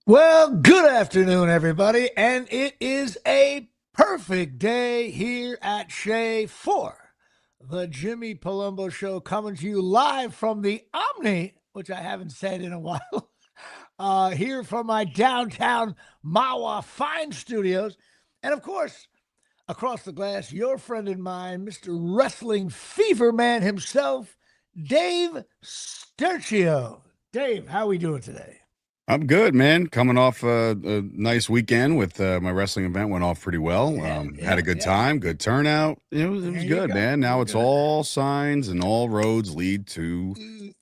Well, good afternoon, everybody, and it is a perfect day here at Shea for the Jimmy Palumbo Show, coming to you live from the Omni, which I haven't said in a while, here from my downtown Mawa Fine Studios, and of course, across the glass, your friend and mine, Mr. Wrestling Fever Man himself, Dave Sturchio. Dave, how are we doing today? I'm good, man. Coming off a nice weekend with my wrestling event. Went off pretty well. Had a good time, good turnout. It was good, man. Now it's all signs and all roads lead to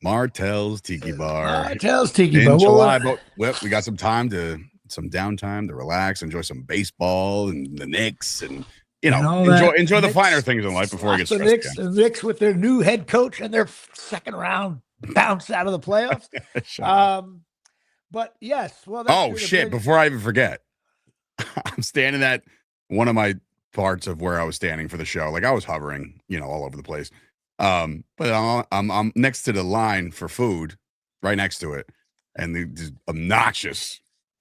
Martell's Tiki Bar. Martell's Tiki In Bar. July, but we got some downtime to relax, enjoy some baseball and the Knicks, and enjoy the finer things in life before I get stressed again. The Knicks with their new head coach and their second round bounce out of the playoffs. But yes, well. Before I even forget, I'm standing at one of my parts of where I was standing for the show. Like I was hovering, all over the place. But I'm next to the line for food, right next to it, and these obnoxious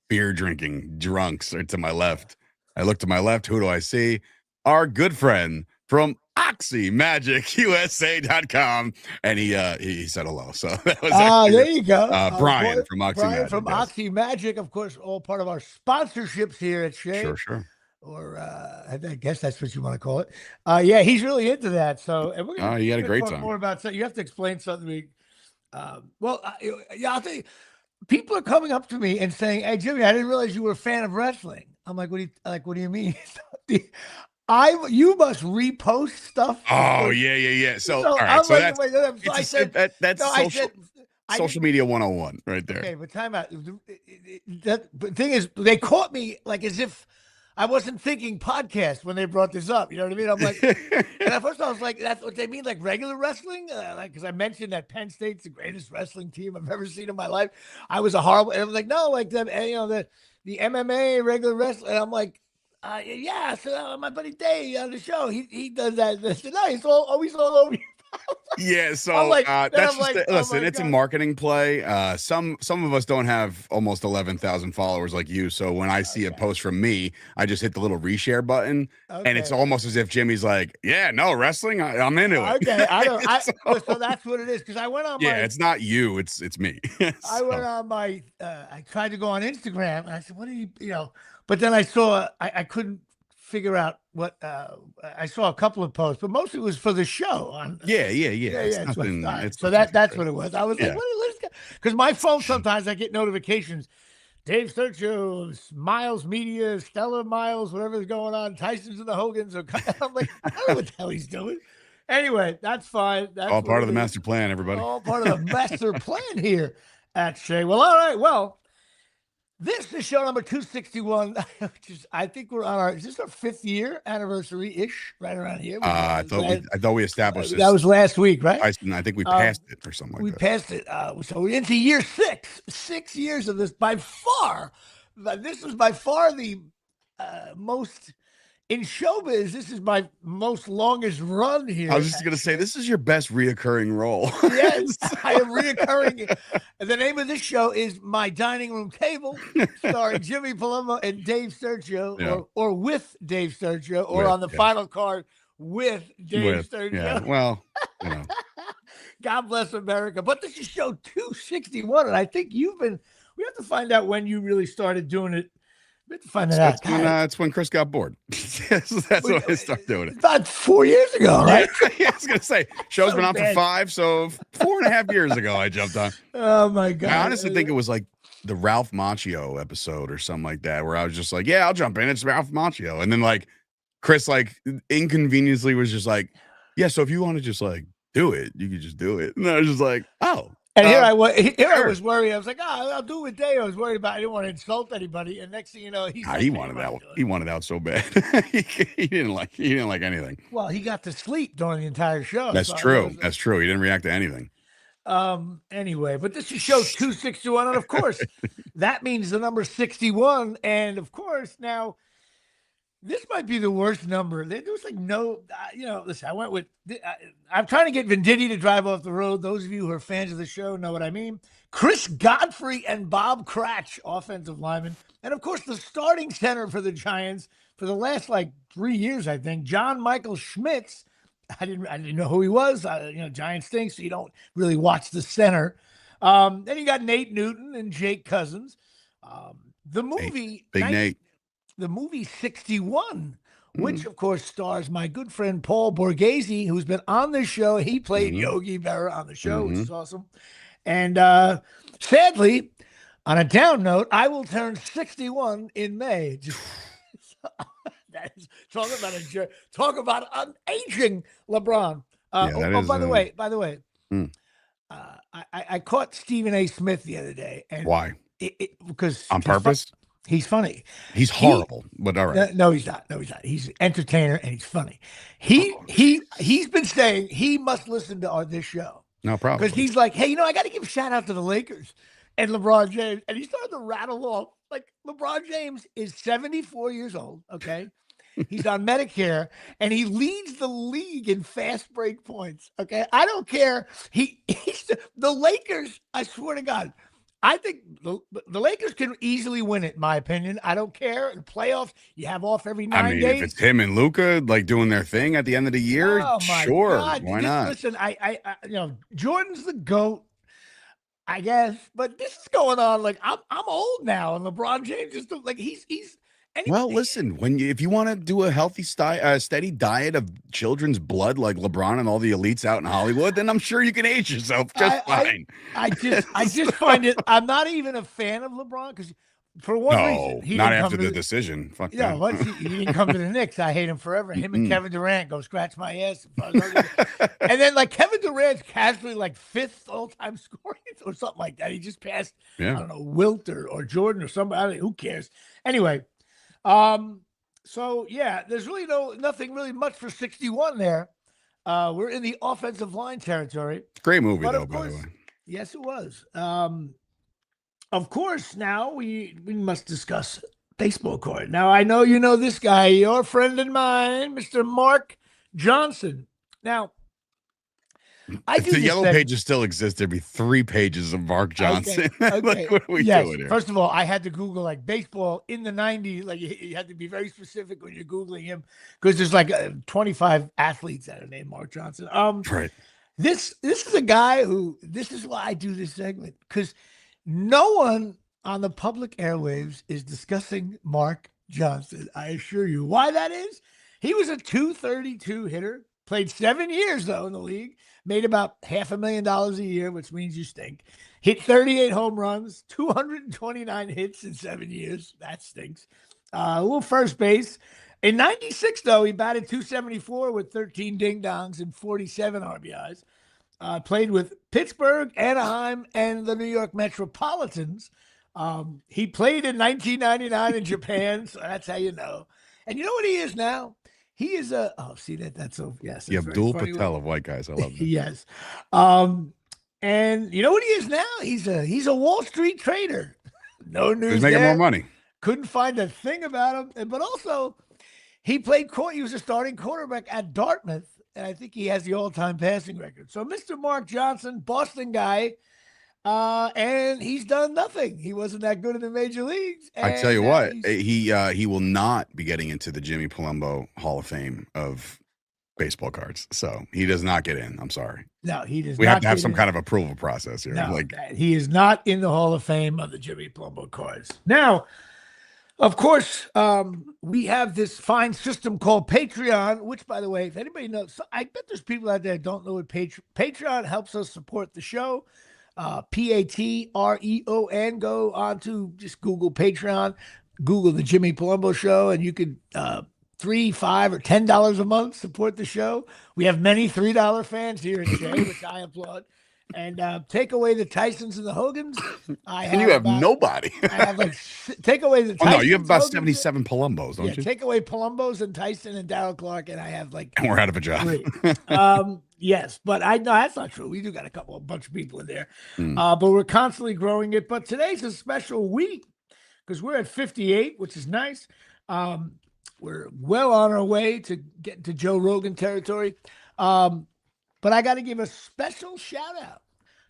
beer drinking drunks are to my left. I look to my left. Who do I see? Our good friend from OxyMagicUSA.com, and he said hello. So that was there you go. Brian from Oxy Brian Magic. From Oxy Magic, of course, all part of our sponsorships here at Shea. Sure. Or I guess that's what you want to call it. Yeah, he's really into that. So and we're gonna you had a great talk time. More about you have to explain something to me. I'll tell you, people are coming up to me and saying, "Hey, Jimmy, I didn't realize you were a fan of wrestling." I'm like, "What do you mean?" You must repost stuff. Oh yeah. So all right, that's social media 101 right there. Okay, but time out. The thing is, they caught me like as if I wasn't thinking podcast when they brought this up. You know what I mean? I'm like, and at first I was like, that's what they mean, like regular wrestling? Because I mentioned that Penn State's the greatest wrestling team I've ever seen in my life. I was a horrible, and I was like, no, like the MMA regular wrestling. And I'm like, yeah. So my buddy Dave on the show, he does that. No, he's always all over you. Yeah, so listen, it's a marketing play. Some of us don't have almost 11,000 followers like you, so when I see a post from me, I just hit the little reshare button, and it's almost as if Jimmy's like, "Yeah, no wrestling, I'm into it." Okay, I don't. So that's what it is. Because I went on. Yeah, it's not you, it's me. I went on my. I tried to go on Instagram, and I said, "What are you?" But then I saw I couldn't figure out what I saw a couple of posts, but mostly it was for the show. Yeah. It's nothing, so that's what it was. I was like, what is because my phone sometimes I get notifications. Dave Sturchio, Miles Media, Stellar Miles, whatever's going on, Tyson's and the Hogans. I'm like, I don't know what the hell he's doing. Anyway, that's fine. That's all part of the master plan, everybody. All part of the master plan here at Shea. Well, all right. Well, this is show number 261, which is, I think we're on is this our 5th year anniversary-ish, right around here? I thought we established this. That was last week, right? I think we passed it or something like that. We passed it. So we're into year 6. 6 years of this. By far, this was by far the most... In showbiz, this is my most longest run here. I was just going to say, this is your best reoccurring role. Yes, I am reoccurring. The name of this show is My Dining Room Table, starring Jimmy Palumbo and Dave Sturchio, or with Dave Sturchio, or on the final card with Dave Sturchio. Yeah. Well, God bless America. But this is show 261, and I think we have to find out when you really started doing it. We have to find that out. It's when Chris got bored. That's when I started doing it. About 4 years ago, right? Yeah, I was going to say, show's been on for 5, so 4.5 years ago I jumped on. Oh, my God. I honestly think it was like the Ralph Macchio episode or something like that, where I was just like, yeah, I'll jump in. It's Ralph Macchio. And then like Chris like inconveniently was just like, yeah, so if you want to just like do it, you could just do it. And I was just like, oh. And I was worried. I was like, I'll do it with Dave. I was worried about I didn't want to insult anybody. And next thing you know, he wanted out. He wanted out so bad. he didn't like anything. Well, he got to sleep during the entire show. That's true. That's true. He didn't react to anything. Anyway, but this is show 261, and of course, that means the number 61. And of course, now This might be the worst number. There was like no, listen, I went with, I'm trying to get Venditti to drive off the road. Those of you who are fans of the show know what I mean. Chris Godfrey and Bob Cratch, offensive linemen. And of course, the starting center for the Giants for the last like 3 years, I think, John Michael Schmitz. I didn't know who he was. Giants stink, so you don't really watch the center. Then you got Nate Newton and Jake Cousins. The movie, Big Nate. The movie 61, which of course stars my good friend Paul Borghese, who's been on the show. He played Yogi Berra on the show, which is awesome. And sadly, on a down note, I will turn 61 in May. Talk about an aging LeBron. By the way, I caught Stephen A. Smith the other day. And why? Because on purpose. He's funny. He's horrible, but all right. No, he's not. He's an entertainer and he's funny. He's been saying he must listen to this show. No problem. Because he's like, hey, I got to give a shout out to the Lakers and LeBron James. And he started to rattle off. Like, LeBron James is 74 years old, okay? He's on Medicare, and he leads the league in fast break points, okay? I don't care. The Lakers, I swear to God, I think the Lakers can easily win it, in my opinion. I don't care. In the playoffs, you have off every 9 days. If it's him and Luka like doing their thing at the end of the year, sure, God. Why not? Listen, I Jordan's the GOAT, I guess, but this is going on. Like I'm old now, and LeBron James is like he's. Well, listen, if you want to do a healthy, steady diet of children's blood like LeBron and all the elites out in Hollywood, then I'm sure you can age yourself just fine. I just find it. I'm not even a fan of LeBron because for one reason, he not after the decision. Fuck yeah, once he didn't come to the Knicks, I hate him forever. Him and Kevin Durant go scratch my ass. And then like Kevin Durant's casually like 5th all-time scoring or something like that. He just passed, I don't know, Wilt or Jordan or somebody. Who cares? Anyway. So yeah, there's really nothing really much for 61 there. We're in the offensive line territory. Great movie though, by the way. Yes, it was. Of course, now we must discuss baseball card. Now I know you know this guy, your friend and mine, Mr. Mark Johnson. Now the yellow pages still exist. There'd be 3 pages of Mark Johnson. Okay. Like, what are we doing here? First of all, I had to Google like baseball in the 90s. Like you had to be very specific when you're Googling him because there's like 25 athletes that are named Mark Johnson. Right. This is a guy who, this is why I do this segment, because no one on the public airwaves is discussing Mark Johnson. I assure you. Why that is? He was a .232 hitter, played 7 years though in the league. Made about $500,000 a year, which means you stink. Hit 38 home runs, 229 hits in 7 years. That stinks. A little first base. In 96, though, he batted .274 with 13 ding-dongs and 47 RBIs. Played with Pittsburgh, Anaheim, and the New York Metropolitans. He played in 1999 in Japan, so that's how you know. And you know what he is now? He is that's so, yes. You have Abdul Patel of white guys. I love that. Yes. And you know what he is now? He's a Wall Street trader. No news. He's making more money. Couldn't find a thing about him. But also, he was a starting quarterback at Dartmouth. And I think he has the all-time passing record. So Mr. Mark Johnson, Boston guy, and he's done nothing. He wasn't that good in the major leagues. I tell you what, he will not be getting into the Jimmy Palumbo Hall of Fame of baseball cards. So he does not get in. I'm sorry. No, he does. We have to have some kind of approval process here. No, he is not in the Hall of Fame of the Jimmy Palumbo cards. Now, of course, we have this fine system called Patreon, which, by the way, if anybody knows, I bet there's people out there that don't know what Patreon helps us support the show. Patreon. Go on to just Google Patreon, Google the Jimmy Palumbo Show, and you could $3, $5, or $10 a month support the show. We have many $3 fans here at Shea, which I applaud. And take away the Tysons and the Hogans. And you have nobody. I have take away the Tysons. No, you have about 77 Palumbos, don't you? Take away Palumbos and Tyson and Darryl Clark, and I have and we're out of a job. Yes, but no, that's not true. We do got a bunch of people in there, but we're constantly growing it. But today's a special week because we're at 58, which is nice. we're well on our way to get to Joe Rogan territory. But I got to give a special shout out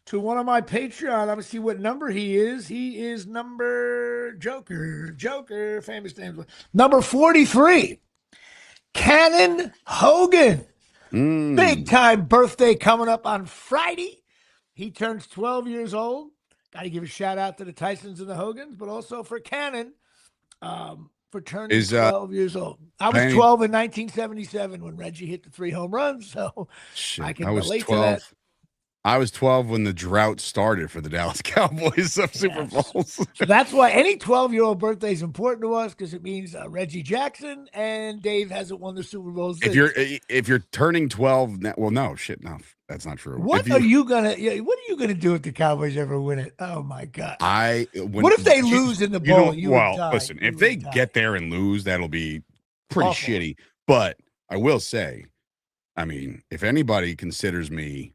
to one of my Patreon. I'm going to see what number he is. He is number Joker, famous names. Number 43, Cannon Hogan. Big time birthday coming up on Friday. He turns 12 years old. Got to give a shout out to the Tysons and the Hogans, but also for Cannon for turning 12 years old. I was 12 in 1977 when Reggie hit the 3 home runs, so I can relate to that. I was 12 when the drought started for the Dallas Cowboys of Super Bowls. So that's why any 12-year-old birthday is important to us, because it means Reggie Jackson and Dave hasn't won the Super Bowl since. If you're turning 12, well, no, that's not true. What are you gonna do if the Cowboys ever win it? Oh my God! What if they lose in the bowl? Listen, if they get there and lose, that'll be pretty shitty. But I will say, I mean, if anybody considers me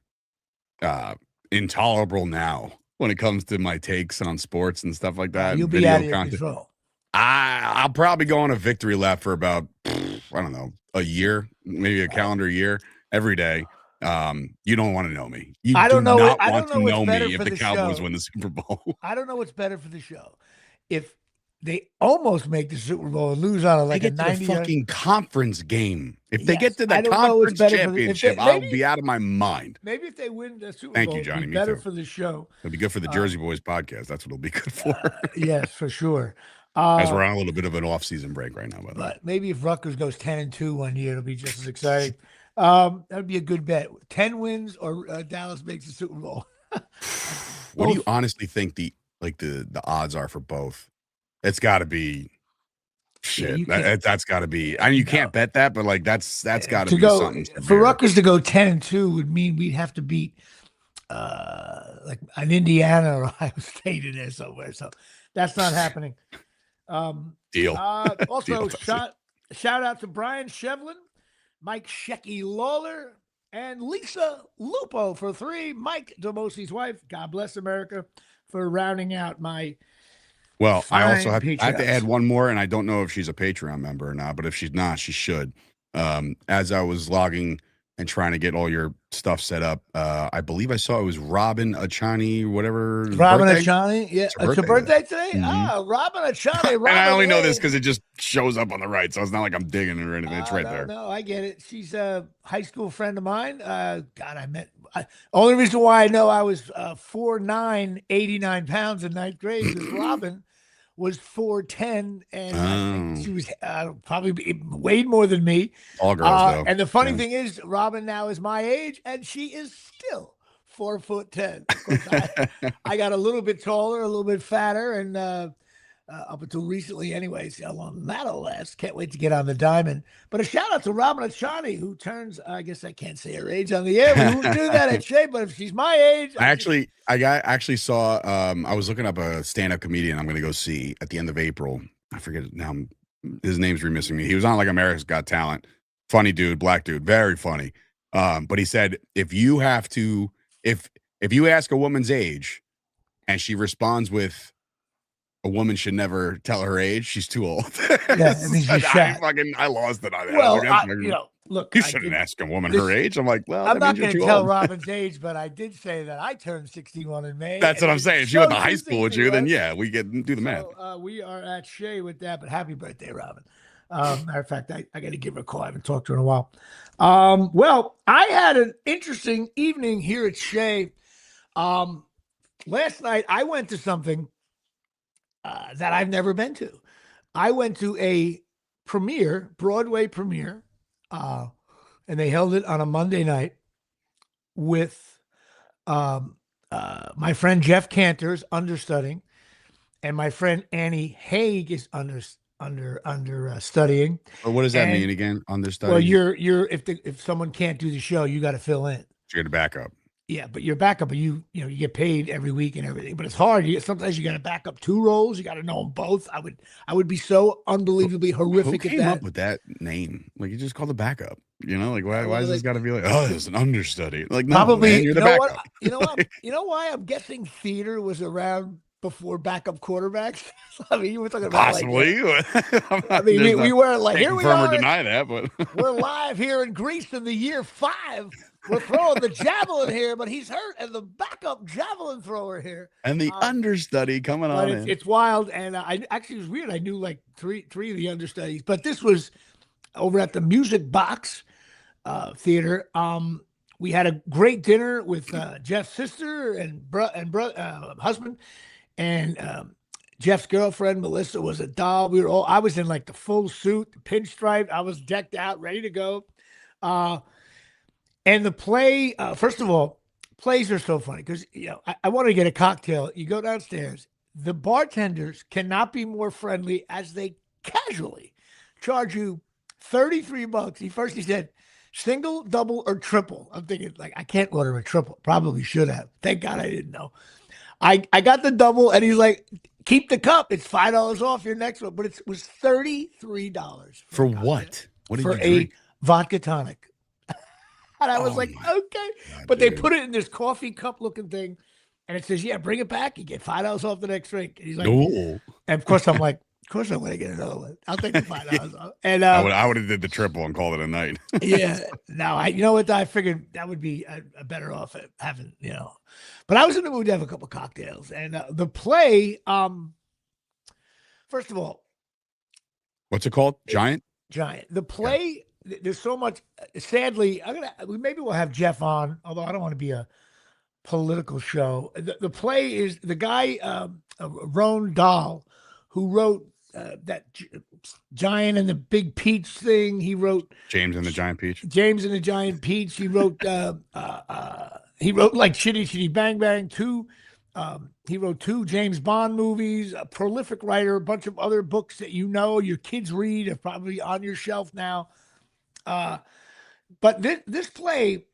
intolerable now when it comes to my takes on sports and stuff like that, you'll be out of your control. I'll probably go on a victory lap for about I don't know, a year, maybe a calendar year, every day. You don't want to know me. I don't know me if the Cowboys win the Super Bowl. I don't know what's better for the show. If they almost make the Super Bowl and lose on like a 90 fucking conference game. If they get to the conference championship, I'll be out of my mind. Maybe if they win the Super Bowl, Thank you, Johnny. it'll be better for the show. It'll be good for the Jersey Boys podcast. That's what it'll be good for. Yes, for sure. As we're on a little bit of an off-season break right now, by the way. But maybe if Rutgers goes 10-2 one year, it'll be just as exciting. That'd be a good bet. 10 wins or Dallas makes the Super Bowl. What do you honestly think the odds are for both? It's got to be shit. That's got to be. I mean, you can't bet that, but like that's got to be something. For Rutgers to go 10-2 would mean we'd have to beat like an Indiana or Ohio State in there somewhere. So that's not happening. Deal. Also, shout out to Brian Shevlin, Mike Shecky Lawler, and Lisa Lupo for 3. Mike DeMosi's wife. God bless America for rounding out my. Well, I also have to add one more, and I don't know if she's a Patreon member or not, but if she's not, she should. As I was logging and trying to get all your stuff set up, I believe I saw it was Robin Achani, whatever. Robin Achani? Yeah. It's her birthday today? Mm-hmm. Robin Achani. And I only know this because it just shows up on the right, so it's not like I'm digging or anything. It's right there. No, I get it. She's a high school friend of mine. Only reason why I know I was 4'9", 89 pounds in 9th grade is Robin was 4'10", and I think she was probably weighed more than me. All girls, though. And the funny thing is, Robin now is my age, and she is still 4'10". Of course, I got a little bit taller, a little bit fatter, and up until recently, anyways, how long that'll last. Can't wait to get on the diamond. But a shout out to Robin Achani, who turns, I guess I can't say her age on the air. We wouldn't do that at Shea, but if she's my age. I actually saw, I was looking up a stand-up comedian I'm going to go see at the end of April. I forget now. His name's remissing me. He was on like America's Got Talent. Funny dude, black dude, very funny. But he said, if you ask a woman's age and she responds with, a woman should never tell her age, she's too old. Yeah, I mean, I lost it on that. Well, look, you shouldn't ask a woman her age. I'm like, well, I'm not going to tell Robin's age, but I did say that I turned 61 in May. That's what I'm saying. If she went to high school with you, then yeah, we get do the math. We are at Shea with that, but happy birthday, Robin. Matter of fact, I got to give her a call. I haven't talked to her in a while. Well, I had an interesting evening here at Shea. Last night, I went to something that I've never been to. I went to a Broadway premiere, and they held it on a Monday night with my friend Jeff Cantor's understudying, and my friend Annie Haig is studying. Or what does that mean again? Understudying? Well, if someone can't do the show, you got to fill in. So you're the backup. Yeah, but you're backup, but you get paid every week and everything. But it's hard. Sometimes you got to back up 2 roles. You got to know them both. I would be so unbelievably horrific at that. Who came up with that name? Like, you just call the backup. Like, why is this got to be like, oh, there's an understudy? Like, no, probably. Man, you're the backup. You know why I'm guessing theater was around before backup quarterbacks. I mean, you were talking about Possibly. I mean, we were like, here we confirm are. or deny that, but We're live here in Greece in the year 5. We're throwing the javelin here, but he's hurt, and the backup javelin thrower here. And the understudy coming on in. It's wild, and I actually, it was weird. I knew like three of the understudies, but this was over at the Music Box Theater. We had a great dinner with Jeff's sister and husband, and Jeff's girlfriend Melissa was a doll. I was in like the full suit, the pinstripe. I was decked out, ready to go. And the play, first of all, plays are so funny because I want to get a cocktail. You go downstairs. The bartenders cannot be more friendly as they casually charge you $33. He said, single, double, or triple. I'm thinking, like, I can't order a triple. Probably should have. Thank God I didn't know. I got the double, and he's like, keep the cup. It's $5 off your next one. But it was $33 for what? What did for you drink? A vodka tonic. And I was like, okay. God, but dude. they put it in this coffee cup looking thing, and it says, yeah, bring it back. You get $5 off the next drink. And he's like, ooh. And of course I'm like, of course I'm going to get another one. I'll take the $5 off. And I would have did the triple and called it a night. Yeah. No, you know what? I figured that would be a better off at having, But I was in the mood to have a couple cocktails. And the play, first of all. What's it called? Giant? The play, there's so much. Sadly, maybe we'll have Jeff on, although I don't want to be a political show. The play is the guy, Roald Dahl, who wrote that Giant and the Big Peach thing. He wrote James and the Giant Peach. James and the Giant Peach. He wrote like Chitty Chitty Bang Bang 2. He wrote 2 James Bond movies, a prolific writer, a bunch of other books that your kids read are probably on your shelf now. But this play,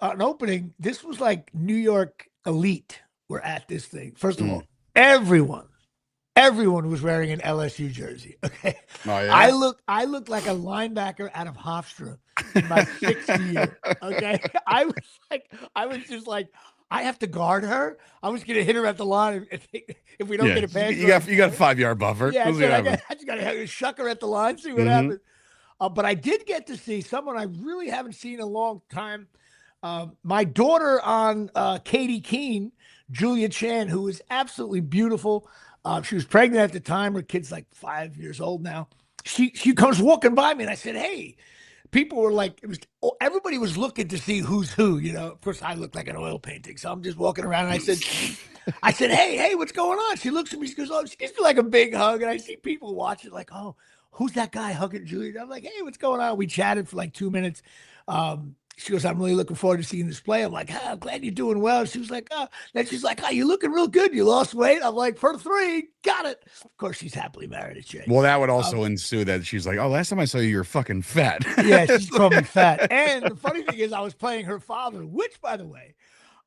on opening, this was like New York elite were at this thing. First of all, everyone was wearing an LSU jersey. Okay. Oh, yeah? I looked like a linebacker out of Hofstra in my 6th year. Okay. I was just like, I have to guard her. I was going to hit her at the line if we don't get a pass. You got a 5-yard buffer. Yeah, I just got to shuck her at the line, see what happens. But I did get to see someone I really haven't seen in a long time. My daughter on Katie Keene, Julia Chan, who is absolutely beautiful. She was pregnant at the time. Her kid's like 5 years old now. She comes walking by me, and I said, hey. People were like, everybody was looking to see who's who, Of course, I look like an oil painting, so I'm just walking around, and I said, hey, what's going on? She looks at me, she goes, oh, she gives me like a big hug, and I see people watching, like, oh, who's that guy hugging Julia? I'm like, hey, what's going on? We chatted for like 2 minutes. She goes, I'm really looking forward to seeing this play. I'm like, I'm glad you're doing well. She was like, oh. Then she's like, you're looking real good. You lost weight. I'm like, for 3, got it. Of course, she's happily married at Jay. Well, that would also ensue that she's like, oh, last time I saw you were fucking fat. Yeah, she's called me fat. And the funny thing is, I was playing her father, which, by the way,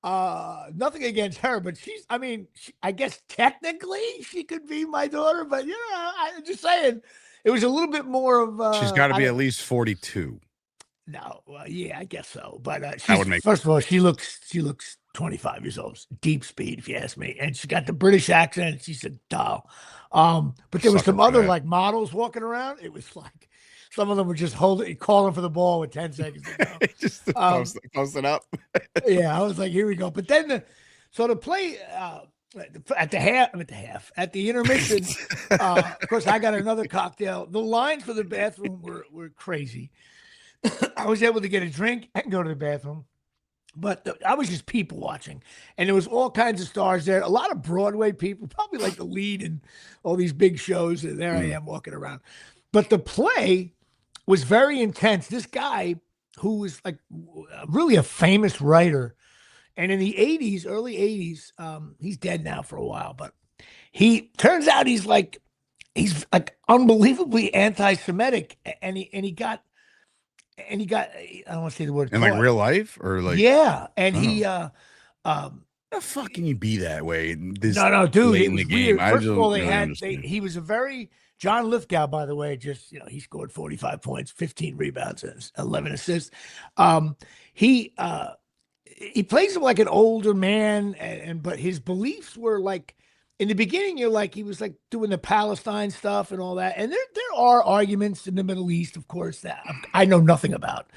nothing against her, but I guess technically she could be my daughter, but I'm just saying it was a little bit more of. She's got to be at least 42. No, well, yeah, I guess so. But that would make first of all, she looks 25 years old. Deep speed, if you ask me. And she got the British accent. She's a doll. But there was some other like models walking around. It was like some of them were just calling for the ball with 10 seconds to go. Just post it up. Yeah, I was like, here we go. But then the play at the intermission, of course, I got another cocktail. The lines for the bathroom were crazy. I was able to get a drink and go to the bathroom, but I was just people watching, and there was all kinds of stars there. A lot of Broadway people, probably like the lead in all these big shows. And there I am walking around. But the play was very intense. This guy who was like really a famous writer, and in the early 80s, he's dead now for a while, but he turns out he's like unbelievably anti-Semitic, and he got, I don't want to say the word in like real life or like, yeah. And how the fuck can you be that way? No, dude, it was weird. First of all, he was a very, John Lithgow, by the way, just, he scored 45 points, 15 rebounds, and 11 assists. He plays him like an older man, but his beliefs were like in the beginning, you're like, he was like doing the Palestine stuff and all that. And there are arguments in the Middle East, of course, that I know nothing about.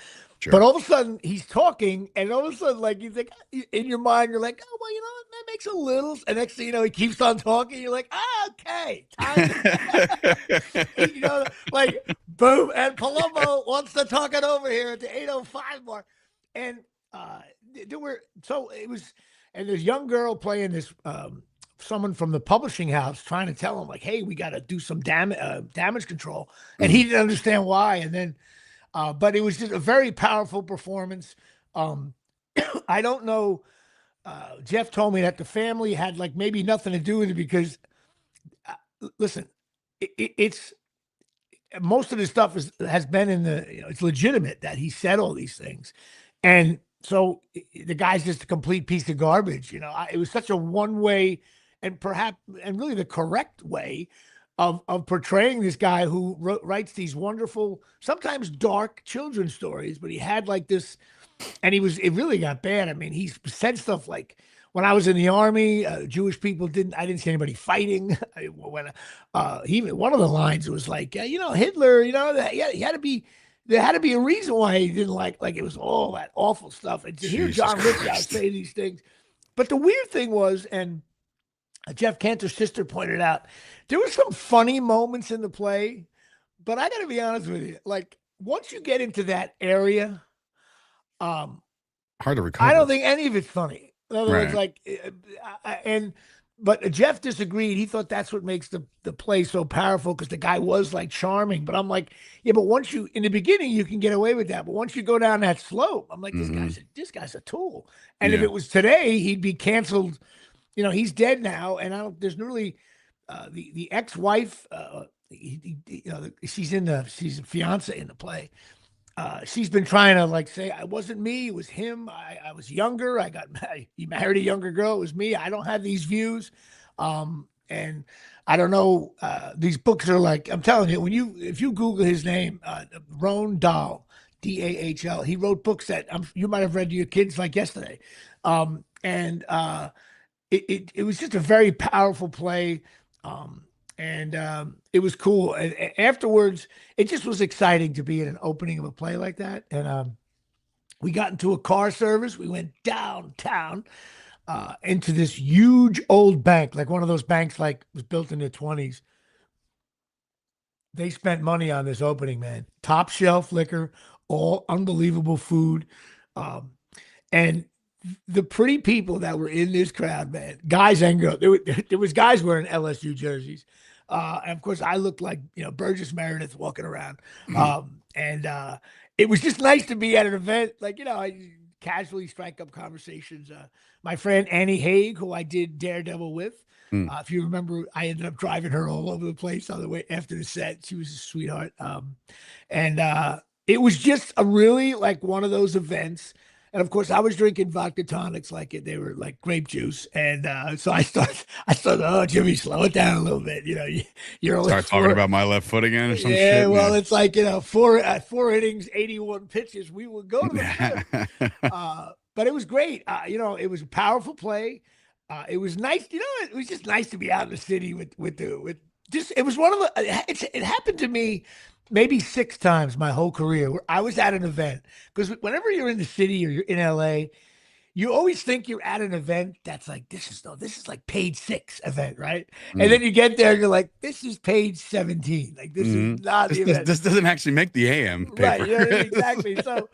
But Sure. all of a sudden, he's talking, and all of a sudden, like, you think in your mind, you're like, oh, well, you know, that makes a little. And next thing you know, he keeps on talking. You're like, okay, time to, you know, like, boom. And Palumbo wants to talk it over here at the 8:05 mark. And there were, so it was, and this young girl playing this, someone from the publishing house trying to tell him, like, hey, we got to do some damage control. And he didn't understand why. And then, but it was just a very powerful performance. I don't know. Jeff told me that the family had like maybe nothing to do with it because, listen, it's most of the stuff has been in the, it's legitimate that he said all these things. And so the guy's just a complete piece of garbage. It was such a one way and perhaps, and really the correct way of portraying this guy who writes these wonderful, sometimes dark children's stories, but he had like this, and it really got bad. I mean, he said stuff like, when I was in the army, Jewish people I didn't see anybody fighting. When even one of the lines was like, Hitler, he had to be, there had to be a reason why he didn't like it was all that awful stuff. And to hear Jesus John Lithgow Christ. say these things, but the weird thing was, and Jeff Cantor's sister pointed out, there were some funny moments in the play, but I got to be honest with you, like once you get into that area, Hard to I don't recover. think any of it's funny. In other words, Right. like, but Jeff disagreed. He thought that's what makes the play so powerful because the guy was like charming. But I'm like, yeah, but once you in the beginning you can get away with that, but once you go down that slope, I'm like, hmm this guy's a tool. And if Yeah. it was today, he'd be canceled. He's dead now, and I don't. There's really the ex-wife. She's a fiance in the play. She's been trying to like say, I wasn't me, it was him. I was younger. He married a younger girl. It was me. I don't have these views. And I don't know. These books are like, I'm telling you, if you Google his name, Roald Dahl, Dahl, he wrote books that you might have read to your kids like yesterday. And it was just a very powerful play. And it was cool. And afterwards, it just was exciting to be at an opening of a play like that. And we got into a car service. We went downtown into this huge old bank, like one of those banks like was built in the 20s. They spent money on this opening, man. Top shelf liquor, all unbelievable food. Um, and the pretty people that were in this crowd, man, guys and girls, there was guys wearing LSU jerseys. And of course, I looked like, Burgess Meredith walking around. And it was just nice to be at an event. Like, I casually strike up conversations. My friend Annie Haig, who I did Daredevil with, Mm. if you remember, I ended up driving her all over the place on the way after the set. She was a sweetheart. And it was just a really like one of those events. And of course, I was drinking vodka tonics like they were like grape juice. And so I started, oh, Jimmy, slow it down a little bit. You're only Start talking four. about my left foot again or some Yeah, shit. well, it's like, four innings, 81 pitches. We would go to the fifth. Yeah. But it was great. It was a powerful play. It was nice. It was just nice to be out in the city with just. It was one of the. It happened to me maybe 6 times my whole career where I was at an event because whenever you're in the city or you're in LA, you always think you're at an event that's like this is like page 6 event, right? And Mm. then you get there, and you're like, this is page 17. Like this is Mhm. not the event. This doesn't actually make the AM Right. paper. Exactly. So,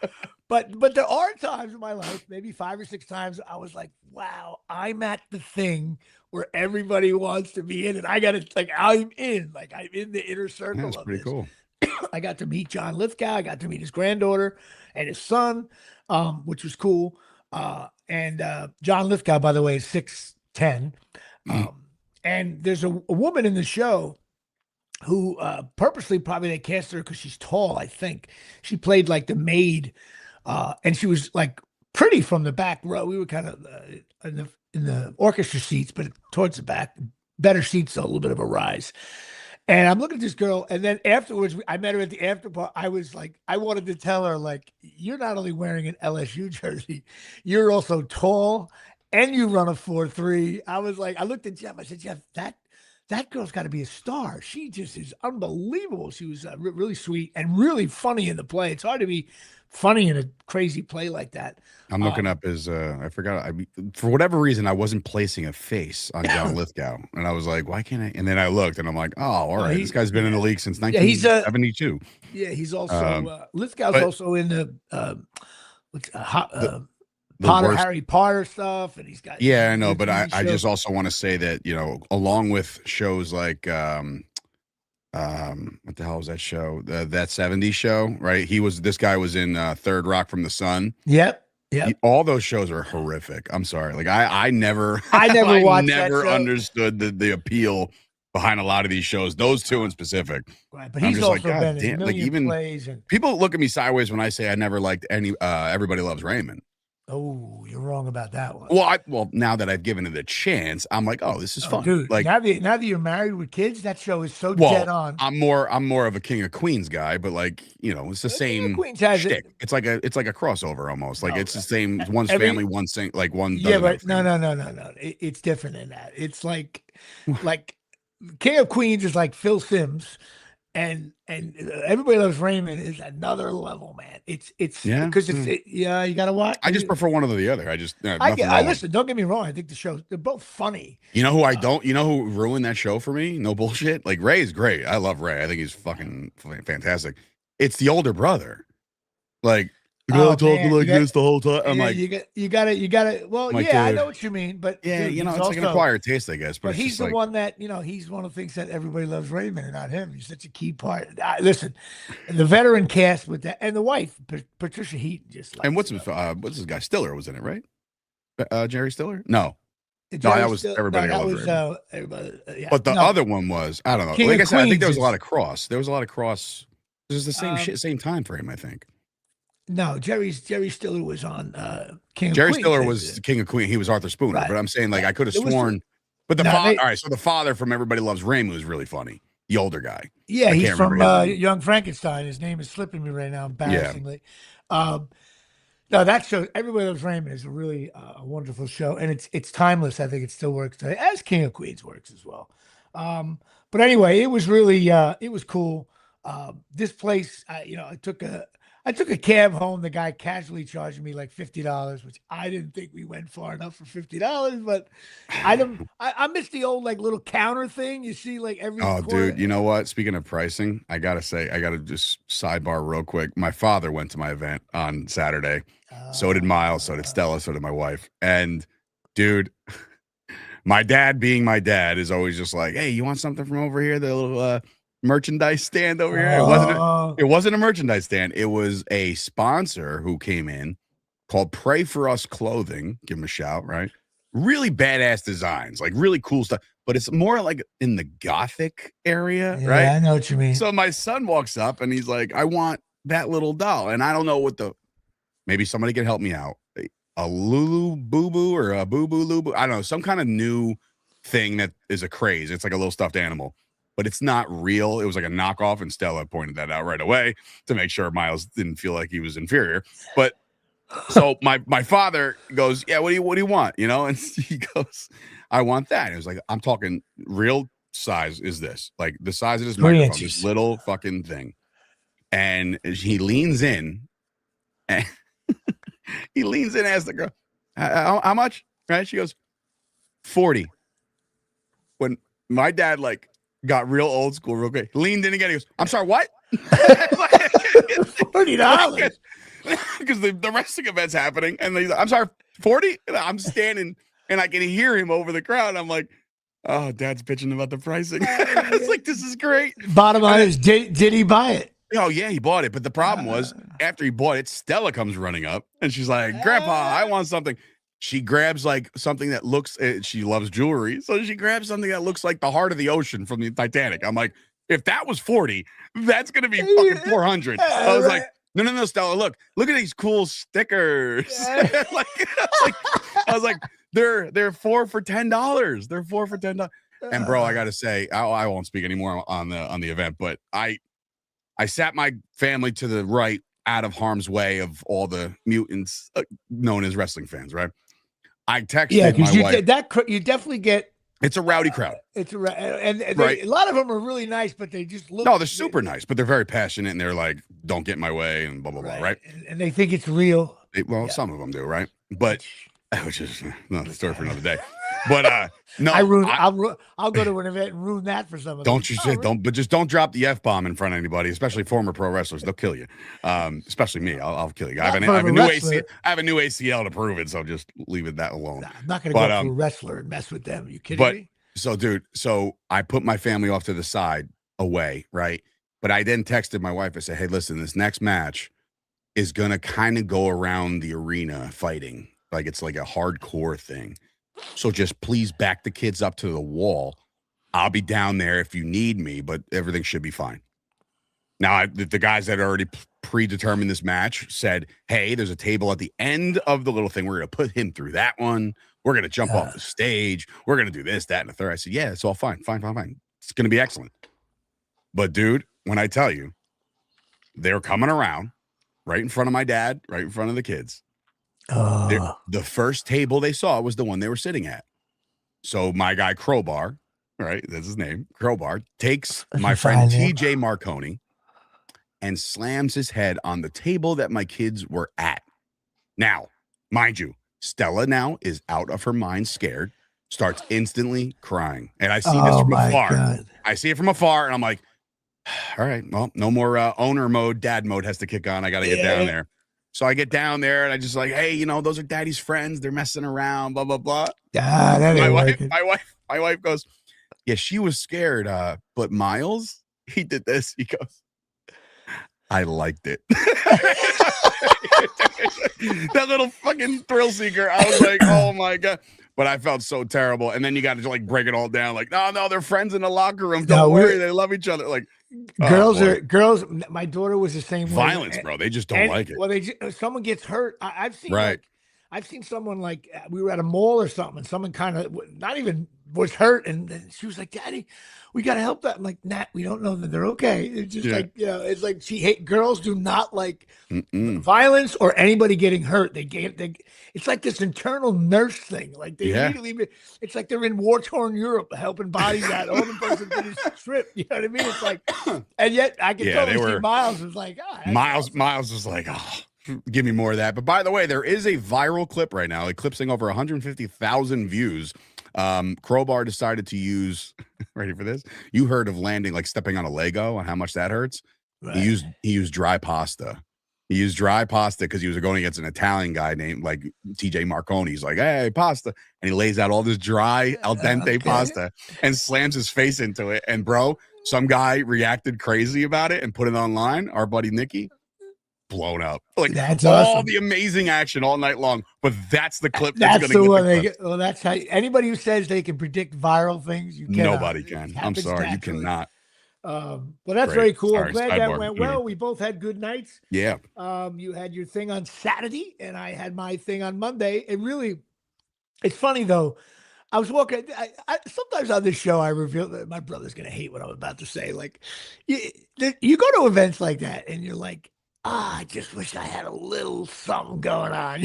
but there are times in my life, maybe 5 or 6 times, I was like, wow, I'm at the thing where everybody wants to be in it. I got to like, I'm in the inner circle That's of pretty this. cool. I got to meet John Lithgow. I got to meet his granddaughter and his son, which was cool. And John Lithgow, by the way, is 6'10". Mm. And there's a woman in the show who purposely probably they cast her because she's tall, I think. She played like the maid, and she was like pretty from the back row. We were kind of in the orchestra seats, but towards the back, better seats, so a little bit of a rise. And I'm looking at this girl, and then afterwards, I met her at the after party. I was like, I wanted to tell her, like, you're not only wearing an LSU jersey, you're also tall and you run a 4.3. I was like, I looked at Jeff. I said, Jeff, that girl's got to be a star. She just is unbelievable. She was really sweet and really funny in the play. It's hard to be funny in a crazy play like that. I'm looking up his. I forgot. For whatever reason, I wasn't placing a face on John Lithgow, and I was like, "Why can't I?" And then I looked, and I'm like, "Oh, all right. This guy's been in the league since 1972." He's also Lithgow's also in the Potter, Harry Potter stuff, and he's got I know, but I just also want to say that along with shows like what the hell was that show? That 70s show, right? This guy was in Third Rock from the Sun. Yep. All those shows are horrific. I'm sorry. Like I never watched never understood the appeal behind a lot of these shows. Those two in specific. Right, but he's also been in a million plays. And people look at me sideways when I say I never liked any Everybody Loves Raymond. Oh, you're wrong about that one. Well, now that I've given it a chance, I'm like, oh, this is fun. Dude, like now that you're married with kids, that show is so dead on. I'm more of a King of Queens guy, but it's the same shtick. It's like a crossover almost. Like it's the same. One's family, one one. Yeah, but no. It's different than that. It's like King of Queens is like Phil Simms. And Everybody Loves Raymond is another level, man. It's because you gotta watch. I just prefer one over the other. I just listen. Don't get me wrong. I think they're both funny. You know who I don't? You know who ruined that show for me? No bullshit. Like Ray's great. I love Ray. I think he's fucking fantastic. It's the older brother. Like you gotta talk like this the whole time. I'm like, you gotta. Well, like, I know what you mean, but dude, it's like an acquired taste, I guess. But he's the one that he's one of the things that Everybody Loves Raymond, and not him. He's such a key part. Listen, the veteran cast with that, and the wife, Patricia Heaton, just like. And what's his guy? Stiller was in it, right? Jerry Stiller? No. That was Everybody Loves Raymond. But the other one was, I don't know. Like I said, I think there was a lot of cross. There was a lot of cross. It was the same same time frame, I think. No, Jerry Stiller was on King of Queens. Jerry Stiller was King of Queens. He was Arthur Spooner. Right. But I'm saying, I could have sworn. But the father, all right, so the father from Everybody Loves Raymond was really funny. The older guy. Yeah, he's from Young Frankenstein. His name is slipping me right now, embarrassingly. Yeah. No, that show, Everybody Loves Raymond, is a really wonderful show, and it's timeless. I think it still works today, as King of Queens works as well. But anyway, it was really it was cool. This place, I took a cab home. The guy casually charged me like $50, which I didn't think we went far enough for $50. But I missed the old little counter thing. You see every. Oh, quarter. Dude, you know what? Speaking of pricing, I gotta just sidebar real quick. My father went to my event on Saturday. So did Miles. So did Stella. So did my wife. And dude, my dad, being my dad, is always just like, "Hey, you want something from over here? The little merchandise stand over here." It wasn't a merchandise stand. It was a sponsor who came in called Pray For Us Clothing. Give them a shout, right? Really badass designs, like really cool stuff. But it's more like in the gothic area, right? Yeah, I know what you mean. So my son walks up and he's like, "I want that little doll." And I don't know maybe somebody can help me out. A Lulu Boo Boo or a Boo Boo Lulu. I don't know, some kind of new thing that is a craze. It's like a little stuffed animal. But it's not real. It was like a knockoff, and Stella pointed that out right away to make sure Miles didn't feel like he was inferior. But so my father goes, "Yeah, what do you want?" And he goes, "I want that." And it was like, I'm talking real size is this, like the size of this microphone, this little fucking thing. And he leans in, and asks the girl, how much? Right? She goes, 40. When my dad got real old school real quick, leaned in again. He goes, "I'm sorry, what?" $40. Because the wrestling event's happening. And he's like, "I'm sorry, 40? And I'm standing and I can hear him over the crowd. I'm like, oh, Dad's bitching about the pricing. I was like, this is great. Bottom line is, did he buy it? Oh, yeah, he bought it. But the problem was, after he bought it, Stella comes running up and she's like, "Grandpa, I want something." She grabs something that looks, she loves jewelry. So she grabs something that looks like the heart of the ocean from the Titanic. I'm like, if that was 40, that's going to be fucking 400. I was like, no, Stella, look at these cool stickers. I was like, they're 4 for $10. They're 4 for $10. And bro, I got to say, I won't speak anymore on the event, but I sat my family to the right, out of harm's way of all the mutants known as wrestling fans, right? I Yeah, texted my because wife. you definitely get. It's a rowdy crowd. It's and Right. a lot of them are really nice, but they just look. No, they're super nice, but they're very passionate, and they're like, "Don't get in my way," and blah blah blah. Right? And they think it's real. Well, Yeah. some of them do, right? But which is another story for another day. But no, I'll go to an event and ruin that for some of them. don't you say don't, but just don't drop the F-bomb in front of anybody, especially former pro wrestlers. They'll kill you. Especially me. I'll kill you. I have a new ACL. I have a new ACL to prove it, so just leave it that alone. Nah, I'm not going to go up to a wrestler and mess with them. Are you kidding me? So, dude, I put my family off to the side away, right? But I then texted my wife. I said, hey, listen, this next match is going to kind of go around the arena fighting. Like it's like a hardcore thing. So just please back the kids up to the wall. I'll be down there if you need me, but everything should be fine. Now, the guys that already predetermined this match said, hey, there's a table at the end of the little thing. We're going to put him through that one. We're going to jump off the stage. We're going to do this, that, and the third. I said, yeah, it's all fine. It's going to be excellent. But, dude, when I tell you, they're coming around right in front of my dad, right in front of the kids. The first table they saw was the one they were sitting at. So my guy Crowbar, right, that's his name, Crowbar, takes my friend TJ Marconi and slams his head on the table that my kids were at. Now, mind you, Stella now is out of her mind, scared, starts instantly crying. And I see this from afar. God. I see it from afar, and I'm like, all right, well, no more owner mode, dad mode has to kick on. I got to get down there. So I get down there, and I just like, hey, those are daddy's friends. They're messing around, blah, blah, blah. My wife goes, yeah, she was scared, but Miles, he did this. He goes, I liked it. That little fucking thrill seeker. I was like, oh my God. But I felt so terrible. And then you got to like break it all down. Like, no, they're friends in the locker room. Don't worry. They love each other. Like girls. My daughter was the same way. Violence, bro. They just don't like it. Well, someone gets hurt. I've seen I've seen someone like we were at a mall or something, and someone kind of not even was hurt, and she was like, "Daddy, we got to help that." I'm like, "Nat, we don't know that they're okay." It's just like it's like girls do not like violence or anybody getting hurt. It's like this internal nurse thing. Like they immediately, it's like they're in war-torn Europe helping bodies out. All the person did is strip. You know what I mean? It's like, and yet I can totally see Miles was like, Miles was like, oh. Give me more of that. But by the way, there is a viral clip right now, eclipsing over 150,000 views. Crowbar decided to use, ready for this? You heard of landing, like stepping on a Lego and how much that hurts. Right. He used dry pasta. He used dry pasta because he was going against an Italian guy named like TJ Marconi. He's like, hey, pasta. And he lays out all this dry al dente pasta and slams his face into it. And bro, some guy reacted crazy about it and put it online. Our buddy Nikki. Blown up, like that's all awesome. The amazing action all night long, but that's the clip that's the one well, that's how anybody who says they can predict viral things, nobody can. I'm sorry, you cannot. Well, that's very cool. I'm glad that went well. We both had good nights. Yeah. You had your thing on Saturday, and I had my thing on Monday. It's funny though. I was walking. I sometimes on this show I reveal that my brother's gonna hate what I'm about to say. Like, you go to events like that, and you're like, I just wish I had a little something going on.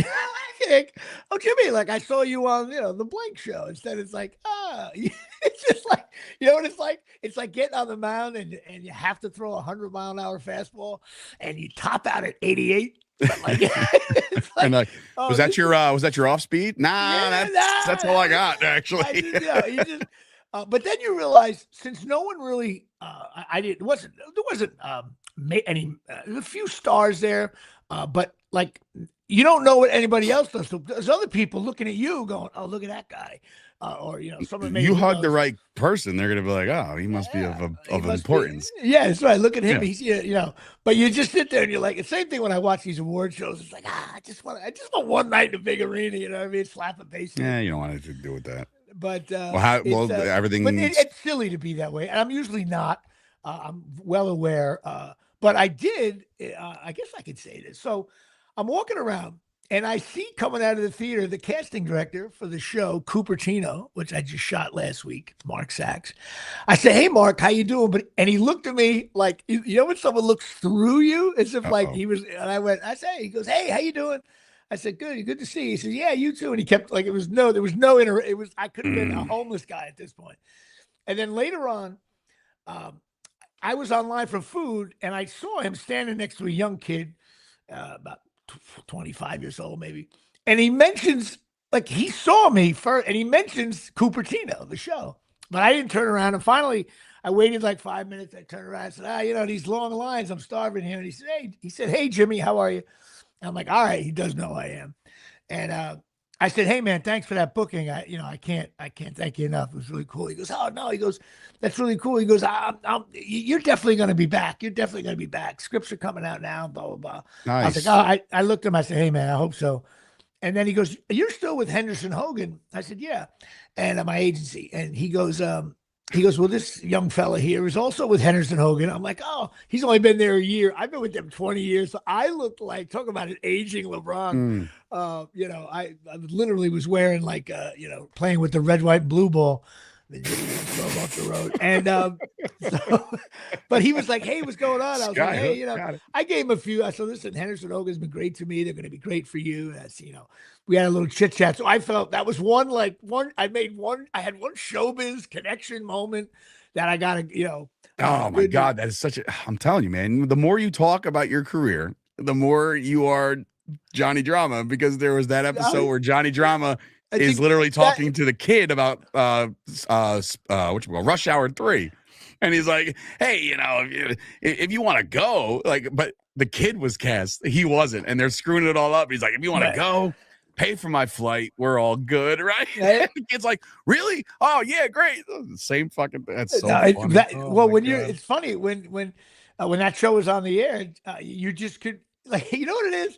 Like, oh, Jimmy, like I saw you on, the Blank show. Instead, it's like, it's just like, what it's like? It's like getting on the mound and you have to throw a 100-mile-an-hour fastball and you top out at 88. But like, it's like, and like, was that your off speed? Nah, that's all I got actually. But then you realize since no one really, there wasn't any a few stars there, but like you don't know what anybody else does. So there's other people looking at you going, "Oh, look at that guy," or someone. You hug the right person, they're gonna be like, "Oh, he must be of importance." Yeah, that's right. Look at him. He's But you just sit there and you're like, the same thing when I watch these award shows. It's like, I just want one night in a big arena. You know what I mean? Slap a bass. Yeah, you don't want anything to do with that. But everything. But it's silly to be that way, and I'm usually not. I'm well aware, but I did. I guess I could say this. So I'm walking around, and I see coming out of the theater the casting director for the show Cupertino, which I just shot last week, Mark Sachs. I said, "Hey, Mark, how you doing?" And he looked at me like when someone looks through you, as if like he was. And I said, he goes, "Hey, how you doing?" I said, good to see you. He said, yeah, you too. And he kept like, there was no, I could have been a homeless guy at this point. And then later on, I was online for food and I saw him standing next to a young kid, about 25 years old, maybe. And he mentions, like, he saw me first and he mentions Cupertino, the show. But I didn't turn around. And finally, I waited like 5 minutes. I turned around and said, these long lines, I'm starving here. And he said, hey, Jimmy, how are you? And I'm like, all right, he does know I am. And I said, hey man, thanks for that booking. I can't thank you enough. It was really cool. He goes, oh no, he goes, that's really cool. He goes, you're definitely going to be back. You're definitely going to be back. Scripts are coming out now, blah, blah, blah. Nice. I was like, I looked at him. I said, hey man, I hope so. And then he goes, you're still with Henderson Hogan? I said, yeah. And my agency. And he goes, well, this young fella here is also with Henderson Hogan. I'm like, oh, he's only been there a year. I've been with them 20 years. So I looked like, talk about an aging LeBron. I literally was wearing like, playing with the red, white, and blue ball. Then drove off the road. And but he was like, hey, what's going on? I was like, hey, I gave him a few. I said, listen, Henderson Hogan's been great to me. They're going to be great for you. That's, we had a little chit chat. So I felt that was I had one showbiz connection moment that I got to, Oh my God. That is I'm telling you, man, the more you talk about your career, the more you are Johnny Drama, because there was that episode where Johnny Drama is literally talking to the kid about Rush Hour 3. And he's like, hey, if you want to go, like, but the kid was cast. He wasn't. And they're screwing it all up. He's like, if you want to go, pay for my flight. We're all good, right? And the kid's like, really? Oh, yeah, great. Same fucking, that's so funny. It's funny when that show was on the air, you just could, like, you know what it is?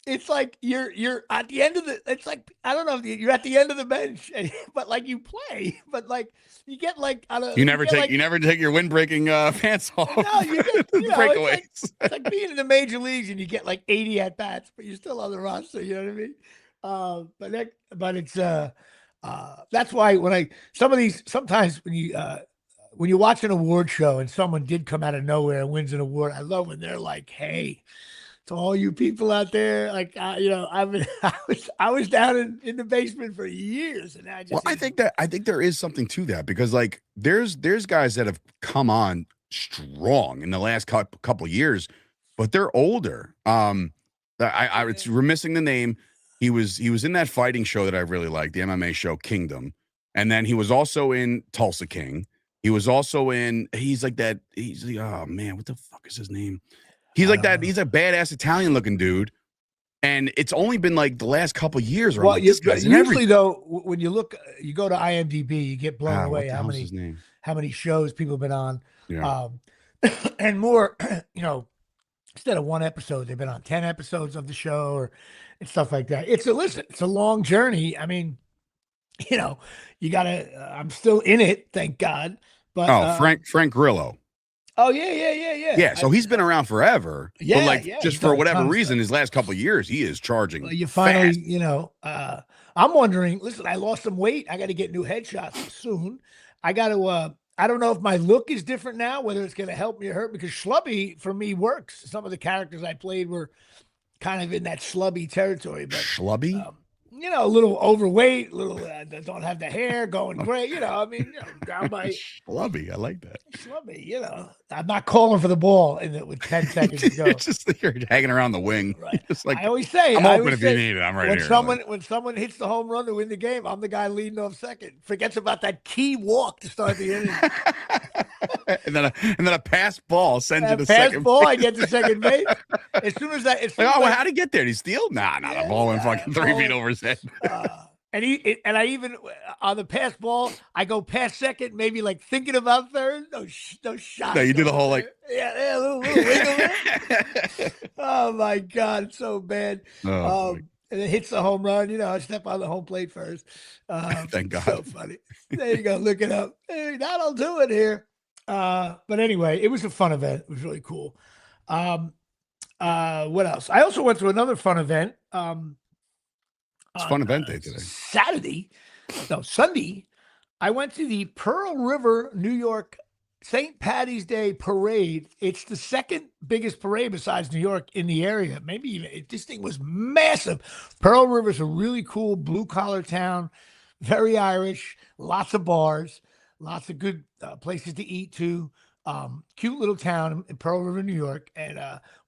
It's like you're at the end of it's like, I don't know if you're at the end of the bench, but like you play, but like you get like, you never take your windbreaking pants off. No, you get, breakaways. It's like being in the major leagues and you get like 80 at bats, but you're still on the roster. You know what I mean? But it's that's why when sometimes when you watch an award show and someone did come out of nowhere and wins an award, I love when they're like, hey, to all you people out there, like, I was down in the basement for years, and I think there is something to that, because like there's guys that have come on strong in the last couple of years, but they're older. It's we're missing the name. He was in that fighting show that I really liked, the MMA show Kingdom, and then he was also in Tulsa King. He was also in. He's like, oh man, what the fuck is his name? He's like that. He's a badass Italian looking dude. And it's only been like the last couple of years. Where usually though, when you look, you go to IMDb, you get blown away how many shows people have been on. Yeah. And more, instead of one episode, they've been on 10 episodes of the show and stuff like that. It's a long journey. I mean, you gotta, I'm still in it, thank God. But Frank Grillo. Oh yeah. Yeah, so he's been around forever. Yeah, but like just for whatever reason, his last couple of years, he is charging. Well, you finally, I'm wondering. Listen, I lost some weight. I got to get new headshots soon. I got to. I don't know if my look is different now, whether it's going to help me or hurt, because schlubby for me works. Some of the characters I played were kind of in that schlubby territory. But schlubby. A little overweight, don't have the hair, going gray, down by schlubby. I like that. Schlubby, I'm not calling for the ball with 10 seconds to go. It's just you're hanging around the wing. Right. Just like, I always say, I'm open if you need it. I'm right here. When someone hits the home run to win the game, I'm the guy leading off second. Forgets about that key walk to start the inning. and then a pass ball sends you to pass second. Ball, I get to second base. As soon as how'd he get there? Did he steal? Nah, the ball went fucking 3 feet over his head. And I even on the pass ball, I go past second, maybe like thinking about third. No shot. No, you do the whole like a little wiggle. Oh my God, it's so bad. And it hits the home run. I step on the home plate first. Thank God. So funny. There you go. Look it up. Hey, that'll do it here. But anyway, it was a fun event. It was really cool. What else? I also went to another fun event. It's fun event day today. Sunday. I went to the Pearl River, New York St. Patty's Day parade. It's the second biggest parade besides New York in the area. Maybe even this thing was massive. Pearl River's a really cool blue collar town, very Irish, lots of bars, lots of good places to eat too. Cute little town in Pearl River, New York, and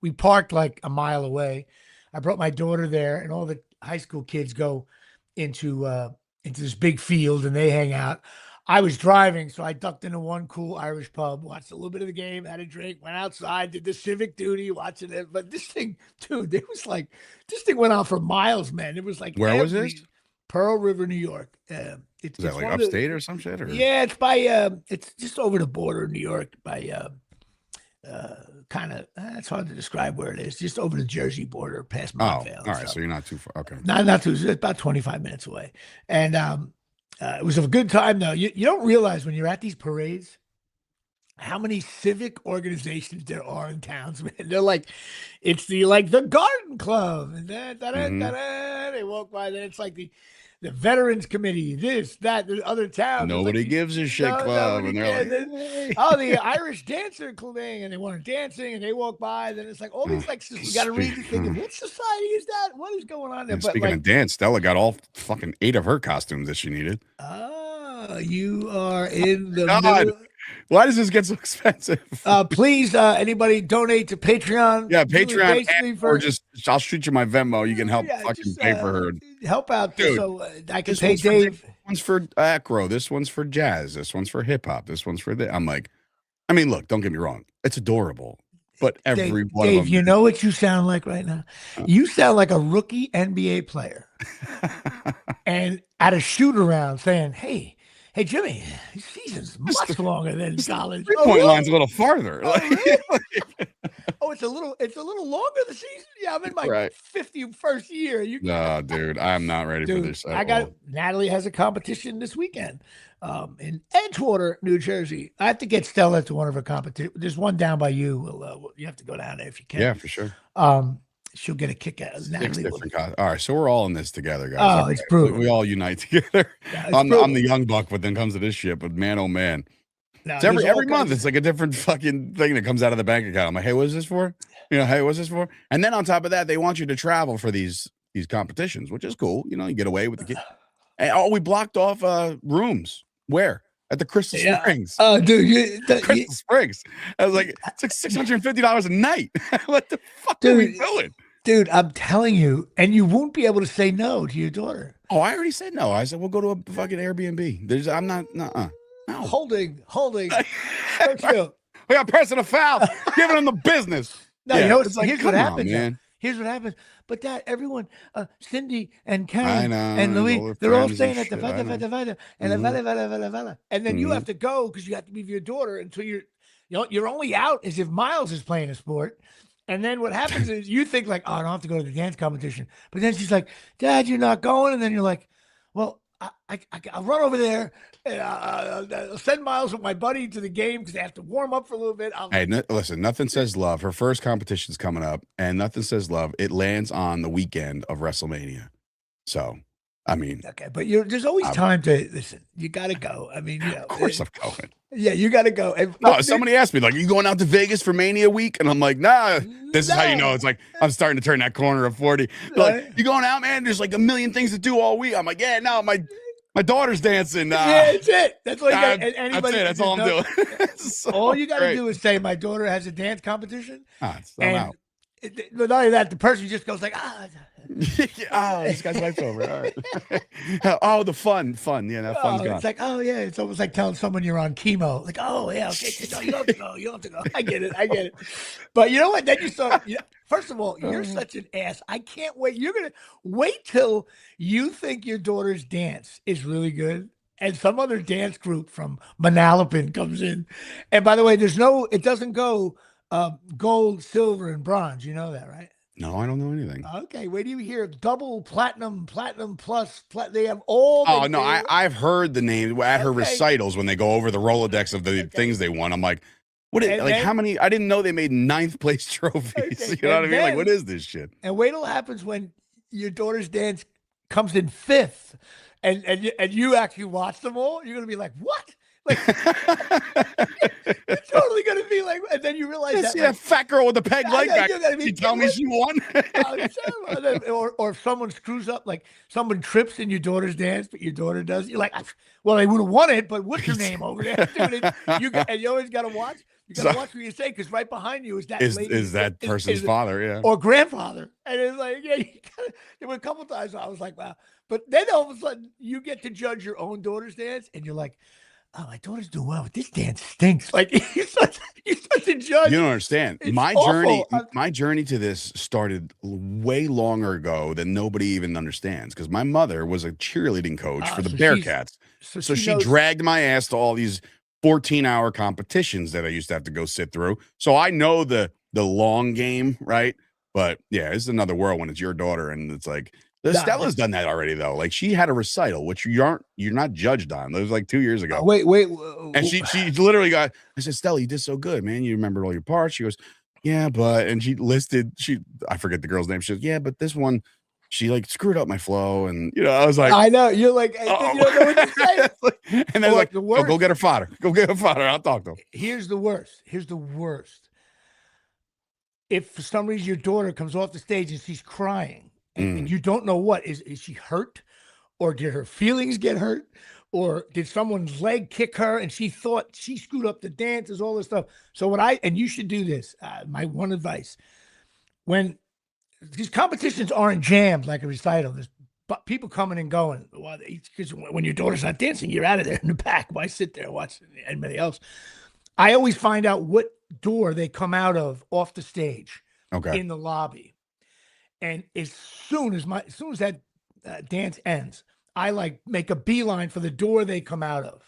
we parked like a mile away. I brought my daughter there, and all the high school kids go into this big field and they hang out. I was driving, so I ducked into one cool Irish pub, watched a little bit of the game, had a drink, went outside, did the civic duty, watching it. But this thing, dude, it was like this thing went on for miles, man. It was like Where was this? Pearl River, New York. Is that like upstate or some shit? Or? Yeah, it's by it's just over the border of New York by kind of it's hard to describe where it is. Just over the Jersey border, past Montvale. All right, so you're not too far. Okay, not too. It's about 25 minutes away, and it was a good time though. You don't realize when you're at these parades how many civic organizations there are in towns, man. They're like, it's the Garden Club, and they walk by. Then it's like the Veterans Committee, this, that, the other town. Nobody like, gives a shit club, and they're like, hey. Oh, the Irish dancer thing, and they want dancing, and they walk by. Then it's like all these you got to read the thing. What society is that? What is going on there? But speaking of dance, Stella got all fucking 8 of her costumes that she needed. Oh, you are in the middle. Why does this get so expensive? Please, anybody donate to Patreon. Yeah, Patreon, or just I'll shoot you my Venmo. You can help pay for her. Help out, dude, so I can pay Dave. This one's for acro. This one's for jazz. This one's for hip hop. This one's for this. I'm like, I mean, look, don't get me wrong. It's adorable. But every one of them. You know what you sound like right now? You sound like a rookie NBA player. And at a shoot around saying, hey, Jimmy, season's much longer than college. 3-point line's a little farther. Really? It's a little longer the season. Yeah, I'm in my 51st year. No, dude, I'm not ready for this. Natalie has a competition this weekend in Edgewater, New Jersey. I have to get Stella to one of her competitions. There's one down by you. You have to go down there if you can. Yeah, for sure. She'll get a kick out of Natalie. All right, so we're all in this together, guys. Oh, it's brutal. We all unite together. Yeah, I'm the young buck, but then comes to this shit. But man, oh man, it's every month. It's like a different fucking thing that comes out of the bank account. I'm like, hey, what is this for? Hey, what's this for? And then on top of that, they want you to travel for these competitions, which is cool. You get away with the kid. And we blocked off rooms. Where? At the Crystal Springs. Oh, dude, Crystal Springs. I was like, it's like $650 a night. What the fuck are we doing? Dude, I'm telling you, and you won't be able to say no to your daughter. Oh, I already said no. I said we'll go to a fucking Airbnb. I'm not. No. Holding. Don't you? We got pressing a foul, giving them the business. No, you know what? Here's what happens, man. Here's what happens. But that everyone, Cindy and Karen and Louis, they're all staying at the Vada and the Vada. And then you have to go because you have to be with your daughter until you're only out as if Miles is playing a sport. And then what happens is you think like, oh, I don't have to go to the dance competition. But then she's like, Dad, you're not going. And then you're like, well, I'll run over there. And I'll send Miles with my buddy to the game because they have to warm up for a little bit. Listen, nothing says love. Her first competition's coming up, and nothing says love. It lands on the weekend of WrestleMania. So, I mean. Okay, but there's always time to, listen, you got to go. I mean, of course I'm going. Yeah, you got to go. And, somebody asked me, like, are you going out to Vegas for Mania week? And I'm like, nah, this is how you know. It's like, I'm starting to turn that corner of 40. Like, you going out, man? There's like a million things to do all week. I'm like, yeah, no, my daughter's dancing. Yeah, that's it. That's all you got. That's all I'm doing. All you got to do is say, my daughter has a dance competition. I'm out. But not only that, the person just goes like, this guy's life's over. All right. The fun. Yeah, that fun's gone. It's like, it's almost like telling someone you're on chemo. Like, okay, no, you don't have to go. You don't have to go. I get it. But you know what? Then you start. First of all, you're such an ass. I can't wait. You're gonna wait till you think your daughter's dance is really good, and some other dance group from Manalapan comes in. And by the way, it doesn't go gold, silver, and bronze. You know that, right? No, I don't know anything. Okay, wait till you hear double platinum plus. They have all. Oh no, I've heard the name at her recitals when they go over the Rolodex of the things they won. I'm like, how many? I didn't know they made 9th place trophies. You know what I mean? Like, what is this shit? And wait till it happens when your daughter's dance comes in 5th, and you actually watch them all. You're gonna be like, what? Like, you're totally gonna be like, and then you realize that, yeah, like, fat girl with a peg leg back. you're gonna be You tell me she won. or if someone screws up, like someone trips in your daughter's dance, but your daughter does, you're like, well, they would have won it, but what's your name over there? And you always gotta watch. You gotta watch what you say, because right behind you is that lady, is that person's father, yeah, or grandfather, and it's like, yeah, there were a couple times I was like, wow, but then all of a sudden you get to judge your own daughter's dance, and you're like, oh, my daughter's doing well, but this dance stinks. Like, you're such a judge. You don't understand. It's My awful. journey to this started way longer ago than nobody even understands, because my mother was a cheerleading coach for the Bearcats. So she dragged my ass to all these 14-hour competitions that I used to have to go sit through. So I know the long game, right? But yeah, it's another world when it's your daughter, and it's like, Stella's done that already, though. Like, she had a recital, which you're not judged on. That was like 2 years ago. Wait. And she literally got, I said, Stella, you did so good, man. You remembered all your parts. She goes, yeah, but, and she listed, I forget the girl's name. She goes, yeah, but this one, she like screwed up my flow. And, I was like, I know. You're like, you don't know what to say. And then like, oh, go get her fodder. Go get her fodder. I'll talk to him. Here's the worst. If for some reason your daughter comes off the stage and she's crying, and you don't know what, is she hurt, or did her feelings get hurt, or did someone's leg kick her and she thought she screwed up the dances, all this stuff. So and you should do this, my one advice, when these competitions aren't jammed like a recital, there's people coming and going, because when your daughter's not dancing, you're out of there in the back. Why sit there and watch anybody else? I always find out what door they come out of off the stage, in the lobby. And as soon as that dance ends, I like make a beeline for the door they come out of.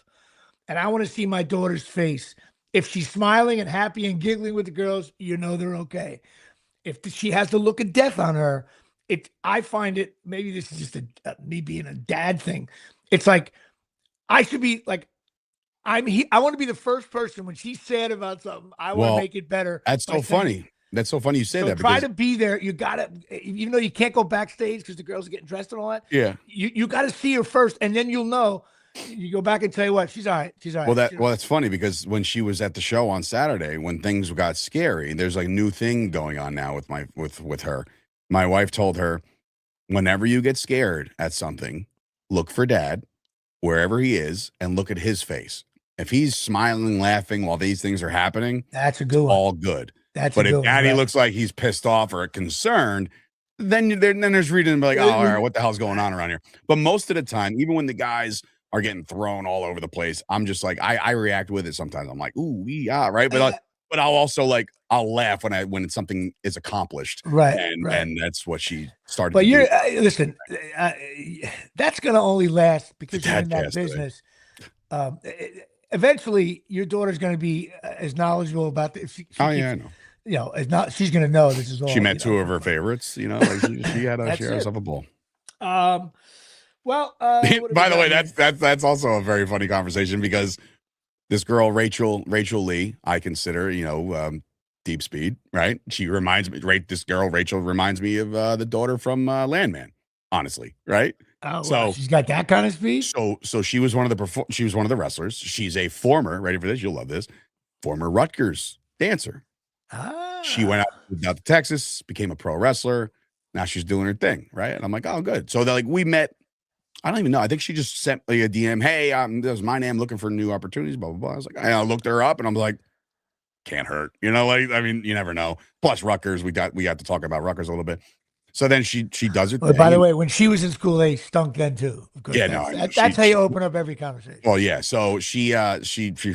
And I want to see my daughter's face. If she's smiling and happy and giggling with the girls, they're okay. If she has the look of death on her, I find it, maybe this is just me being a dad thing. It's like, I should be like, I want to be the first person when she's sad about something. I want to make it better. That's so funny. That's so funny you say that. Try to be there. You got to, even though you can't go backstage because the girls are getting dressed and all that. Yeah. You got to see her first, and then you'll know. You go back and tell you what, she's all right. She's all right. Well, that's funny, because when she was at the show on Saturday, when things got scary, there's like a new thing going on now with her. My wife told her, whenever you get scared at something, look for Dad wherever he is and look at his face. If he's smiling, laughing while these things are happening, that's a good one. All good. But if Daddy looks like he's pissed off or concerned, then there's reason to be like, oh, all right, what the hell's going on around here? But most of the time, even when the guys are getting thrown all over the place, I'm just like, I react with it sometimes. I'm like, ooh, yeah, right. But I'll also like, I'll laugh when something is accomplished. Right. And that's what she started. But listen, that's going to only last because you're in that business. Eventually, your daughter's going to be as knowledgeable about this. I know. She's going to know this is all. She met two of her favorites. Like she had to share herself a bowl. Well, by the way, that's also a very funny conversation, because this girl, Rachel Lee, I consider, Deep Speed, right? She reminds me, this girl, Rachel, reminds me of the daughter from Landman, honestly, right? Oh, so she's got that kind of speed. So she was one of the wrestlers. She's a former, ready for this? You'll love this. Former Rutgers dancer. She went out to Texas, became a pro wrestler. Now she's doing her thing, right? And I'm like, oh, good. So we met. I don't even know. I think she just sent me a DM. Hey, this is my name, looking for new opportunities. Blah blah blah. I was like, I looked her up, and I'm like, can't hurt. You never know. Plus Rutgers, we got to talk about Rutgers a little bit. So then she does it. By the way, when she was in school, they stunk then too. Yeah, that's how you open up every conversation. Well, yeah. So she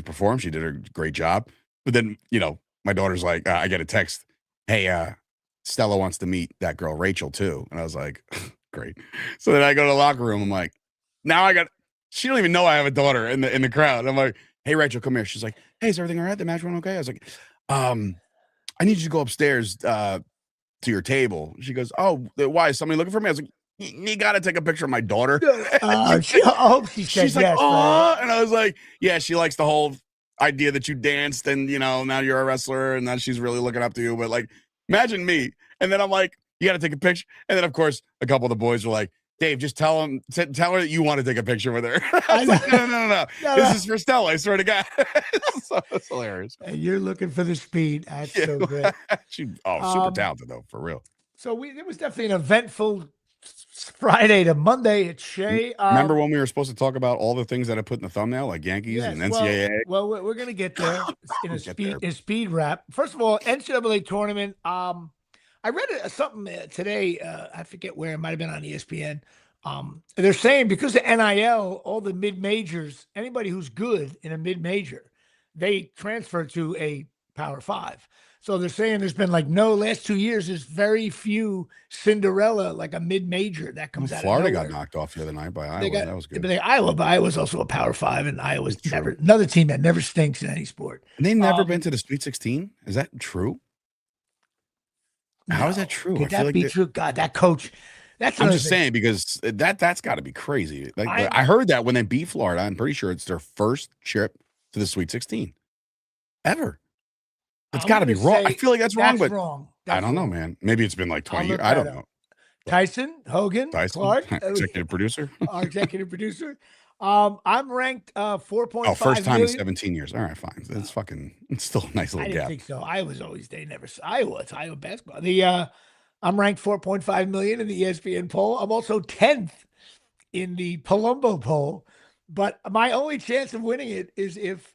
performed. She did a great job. But then my daughter's like, I get a text. Hey, Stella wants to meet that girl Rachel too, and I was like, great. So then I go to the locker room. I'm like, she don't even know I have a daughter in the crowd. I'm like, hey Rachel, come here. She's like, hey, is everything all right? The match went okay? I was like, I need you to go upstairs to your table. She goes, oh, why is somebody looking for me? I was like, you got to take a picture of my daughter. She's like, yes, oh, and I was like, yeah, she likes the whole idea that you danced and now you're a wrestler and now she's really looking up to you. But like, imagine me. And then I'm like, you got to take a picture. And then of course, a couple of the boys were like, Dave, just tell her that you want to take a picture with her. I know. Like, no. This is for Stella. I swear to God. It's hilarious. And you're looking for the speed. That's Yeah. so great. Super talented though, for real. So it was definitely an eventful Friday to Monday at Shea. Remember when we were supposed to talk about all the things that I put in the thumbnail, like Yankees and NCAA? Well, we're going to get there in a speed wrap. First of all, NCAA tournament. I read something today. I forget where. It might have been on ESPN. They're saying because of NIL, all the mid majors, anybody who's good in a mid major, they transfer to a Power Five. So they're saying there's been last 2 years, there's very few Cinderella, like a mid-major that comes out of Florida nowhere. got knocked off the other night by Iowa. That was good. But Iowa's also a Power Five, and Iowa's another team that never stinks in any sport. And they've never been to the Sweet 16? Is that true? How is that true? Could that be true? God, that coach. I'm just saying because that's got to be crazy. I heard that when they beat Florida, I'm pretty sure it's their first trip to the Sweet 16 ever. It's got to be wrong. I feel like that's wrong, but wrong. I don't know, man. Maybe it's been like 20 years. I don't know. Tyson, Hogan, Clark, executive producer. Our executive producer. I'm ranked 4.5. Oh, first time in 17 years. All right, fine. It's still a nice little gap. I didn't think so. It's Iowa basketball. I'm ranked 4.5 million in the ESPN poll. I'm also 10th in the Palumbo poll, but my only chance of winning it is if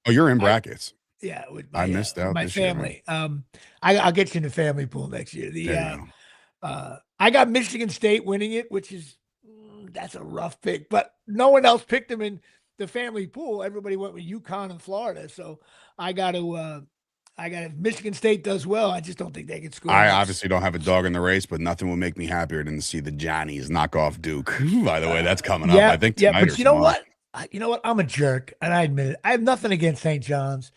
you're in brackets. Yeah, I missed out. My this family. Year, I'll get you in the family pool next year. I got Michigan State winning it, which is that's a rough pick, but no one else picked them in the family pool. Everybody went with UConn and Florida, so I got to. If Michigan State does well, I just don't think they can score. I obviously don't have a dog in the race, but nothing will make me happier than to see the Johnnies knock off Duke. By the way, that's coming up. I think tonight. But you know what? I'm a jerk, and I admit it. I have nothing against St. John's.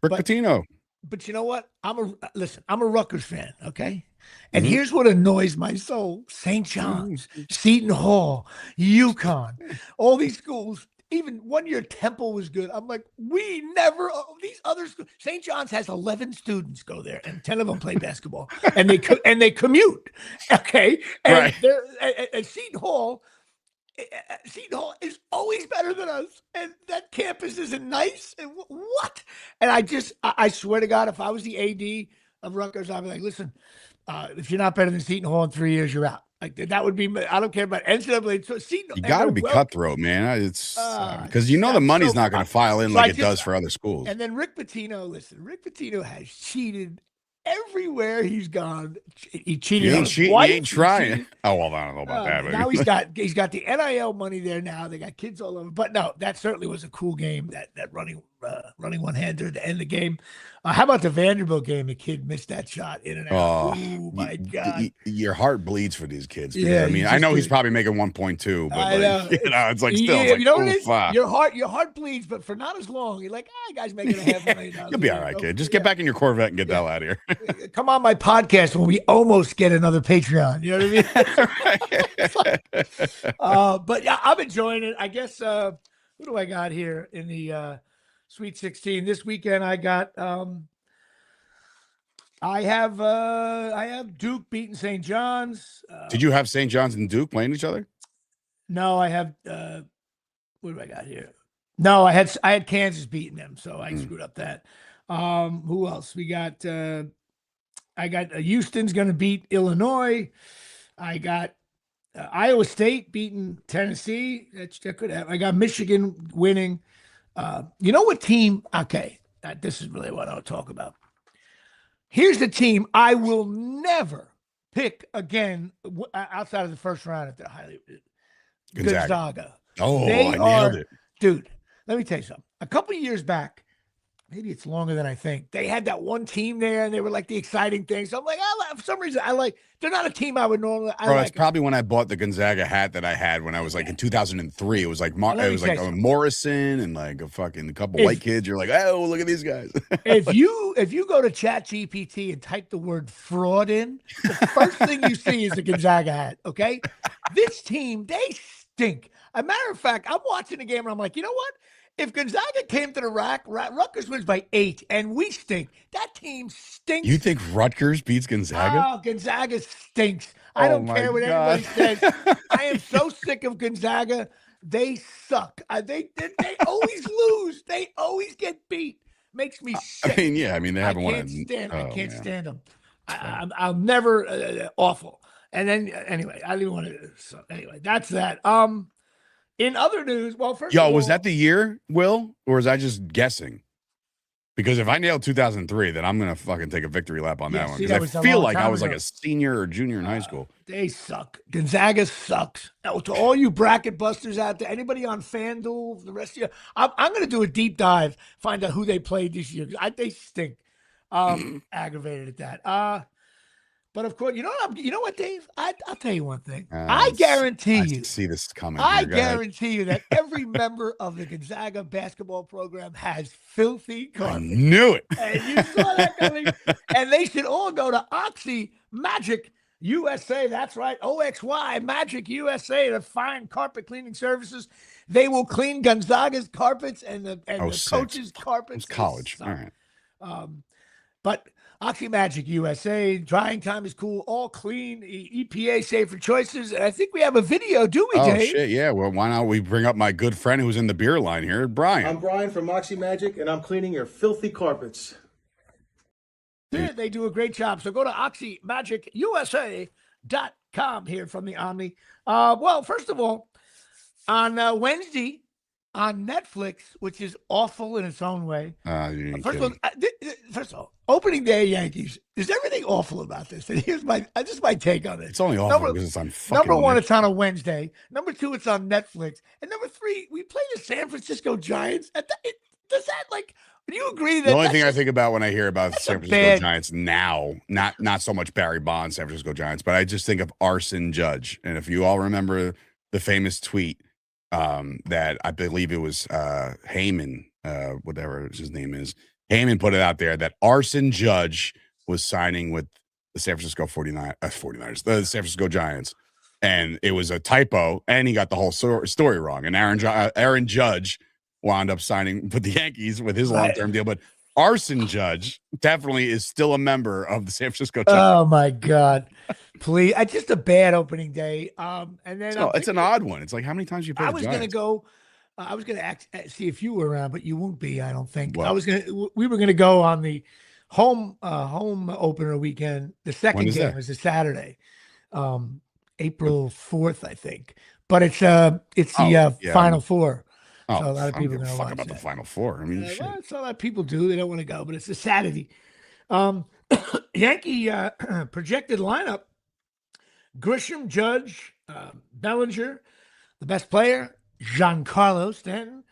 Rick Pitino. But you know what? I'm a Rutgers fan, okay? And here's what annoys my soul. St. John's, Seton Hall, UConn, all these schools, even 1 year Temple was good. I'm like, these other schools, St. John's has 11 students go there, and 10 of them play basketball, and they commute, okay? And at Seton Hall is always better than us, and that campus isn't nice. And what? And I swear to God, if I was the AD of Rutgers, I'd be like, listen, if you're not better than Seton Hall in 3 years, you're out. Like that would be. I don't care about NCAA. So Seton, you got to be cutthroat, man. It's because the money's not going to file in like it does for other schools. And then Rick Pitino has cheated everywhere he's gone. He cheated. He ain't trying. Oh well, I don't know about that. Now he's got the NIL money there. Now they got kids all over. But no, that certainly was a cool game. That running one-hander at the end of the game. How about the Vanderbilt game? The kid missed that shot in and out. Oh my God! Your heart bleeds for these kids. Yeah, I mean, I know he's probably making 1.2, but it's like still. Yeah, you know what it is? Your heart bleeds, but for not as long. You're like, guy's making $500,000. You'll be all right, kid. Just get back in your Corvette and get the hell out of here. Come on my podcast when we almost get another Patreon. You know what I mean? But yeah, I'm enjoying it. I guess. Who do I got here in the Sweet 16 this weekend? I got. I have Duke beating St. John's. Did you have St. John's and Duke playing each other? No, I have. What do I got here? No, I had Kansas beating them, so I screwed up that. Who else? We got. I got Houston's going to beat Illinois. I got Iowa State beating Tennessee. That could happen. I got Michigan winning. You know what team? Okay, this is really what I'll talk about. Here's the team I will never pick again outside of the first round at the Gonzaga. Oh, I nailed it. Dude, let me tell you something. A couple of years back, maybe it's longer than I think, they had that one team there, and they were like the exciting thing. So I'm like, for some reason, they're not a team I would normally. That's probably when I bought the Gonzaga hat that I had when I was like in 2003. It was like Morrison and like a couple white kids. You're like, oh, look at these guys. if you go to ChatGPT and type the word fraud in, the first thing you see is a Gonzaga hat. Okay, this team, they stink. As a matter of fact, I'm watching the game and I'm like, you know what? If Gonzaga came to the rack, Rutgers wins by 8, and we stink. That team stinks. You think Rutgers beats Gonzaga? Oh, Gonzaga stinks. I Oh don't my care what God. anybody says. I am so sick of Gonzaga. They suck. They always lose. They always get beat. Makes me sick. I mean, yeah. I mean, they haven't won. I can't stand them. I'll never awful. And then anyway, I don't even want to. So anyway, that's that. In other news, well, first of all, was that the year, Will, or is I just guessing? Because if I nailed 2003, then I'm gonna fucking take a victory lap on that one. Because I feel like I was like a senior or junior in high school. They suck. Gonzaga sucks. Now, to all you bracket busters out there, anybody on FanDuel, the rest of you, I'm going to do a deep dive, find out who they played this year. They stink. Aggravated at that. But of course, you know what, Dave? I'll tell you one thing. I guarantee you. See this coming. I guarantee you that every member of the Gonzaga basketball program has filthy carpet. I knew it. And you saw that coming. And they should all go to Oxy Magic USA. That's right. OXY Magic USA, the fine carpet cleaning services. They will clean Gonzaga's carpets and the coaches' carpets. It's college. All right. But Oxy Magic USA, drying time is cool, all clean, EPA safer choices. And I think we have a video, do we, Dave? Oh, shit, yeah. Well, why not we bring up my good friend who's in the beer line here, Brian. I'm Brian from Oxy Magic, and I'm cleaning your filthy carpets. Yeah, they do a great job. So go to OxyMagicUSA.com here from the Omni. Well, first of all, on Wednesday on Netflix, which is awful in its own way. First of all, opening day Yankees. Is everything awful about this? And here's my my take on it. It's only awful because it's on fucking Number one, Netflix. it's on a Wednesday. Number two, it's on Netflix. And number three, we play the San Francisco Giants. Does that do you agree that the only thing I think about when I hear about the San Francisco bad Giants now, not so much Barry Bonds, San Francisco Giants, but I just think of Arson Judge. And if you all remember the famous tweet that I believe it was Heyman, whatever his name is, Heyman put it out there that Arson Judge was signing with the San Francisco 49ers, the San Francisco Giants. And it was a typo, and he got the whole story wrong. And Aaron Judge wound up signing with the Yankees with his long-term deal. But Arson Judge definitely is still a member of the San Francisco Giants. Oh, my God. Please. It's just a bad opening day. And then it's an odd one. It's like, how many times you play the Giants? I was going to see if you were around, but you won't be, I don't think. What? We were going to go on the home opener weekend. The second game is a Saturday, April 4th, I think. But it's the Final Four. Oh, so a lot of people are going to watch about that. the Final Four. I mean, shit. Well, that's a lot of people do. They don't want to go, but it's a Saturday. Yankee projected lineup: Grisham, Judge, Bellinger, the best player, Giancarlo Stanton,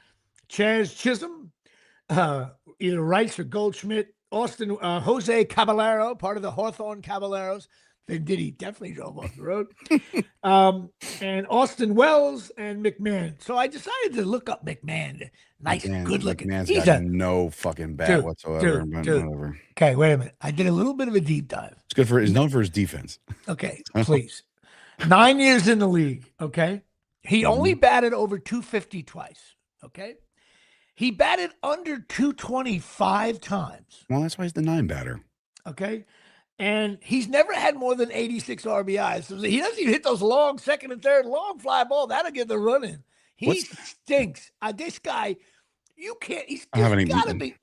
Chaz Chisholm, either Rice or Goldschmidt, Austin, Jose Caballero, part of the Hawthorne Caballeros. Diddy definitely drove off the road. And Austin Wells and McMahon. So I decided to look up McMahon. Nice, good looking. McMahon's got no fucking bat whatsoever. Whatever. Okay, wait a minute. I did a little bit of a deep dive. It's good he's known for his defense. Okay, please. 9 years in the league. Okay. He only batted over 250 twice. Okay. He batted under 225 times. Well, that's why he's the 9 batter. Okay. And he's never had more than 86 RBIs. So he doesn't even hit those long second and third long fly ball. That'll get the run in. He stinks. This guy, you can't. He's got to be.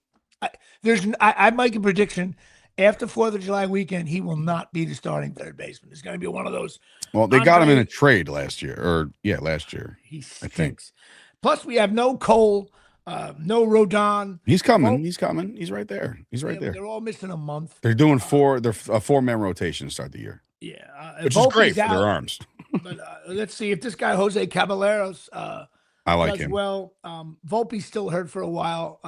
I'm making a prediction. After 4th of July weekend, he will not be the starting third baseman. It's going to be one of those. Well, they got him in a trade last year. Last year. He stinks. Plus, we have no Cole. No Rodon. He's coming. He's coming. He's right there. He's right there. They're all missing a month. They're doing a 4-man rotation to start the year. Yeah. Which is great for their arms. But let's see if this guy, Jose Caballeros, I like him. Well, Volpe's still hurt for a while.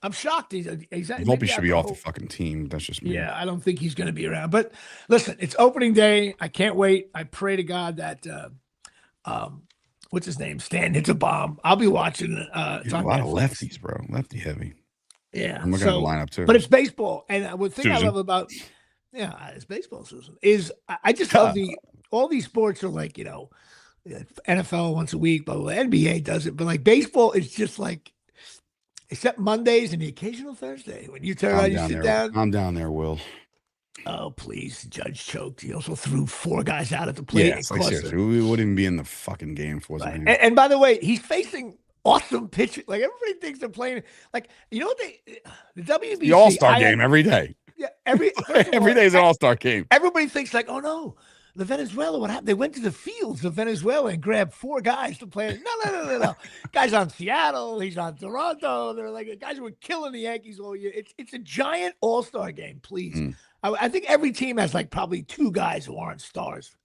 I'm shocked. Volpe should be off the fucking team. That's just me. Yeah, I don't think he's going to be around. But listen, it's opening day. I can't wait. I pray to God that what's his name? Stan hits a bomb. I'll be watching. It's a lot of lefties, bro. Lefty heavy. Yeah. I'm looking at the lineup too. But it's baseball. And the thing I love about it's baseball, Susan, is I just love all these sports are like, NFL once a week, but NBA does it. But like baseball is just like except Mondays and the occasional Thursday when you turn around, you sit down. I'm down there, Will. Oh, please. Judge choked. He also threw 4 guys out at the plate. Yeah, it's like seriously, we wouldn't even be in the fucking game if it wasn't him. And by the way, he's facing awesome pitching. Like, everybody thinks they're playing. Like, you know what the WBC. The All-Star game every day. Yeah, every day is an All-Star game. Everybody thinks like, oh no, the Venezuela, what happened? They went to the fields of Venezuela and grabbed 4 guys to play. No. Guys on Seattle, he's on Toronto. They're like, guys who were killing the Yankees all year. It's a giant All-Star game, please. I think every team has like probably 2 guys who aren't stars.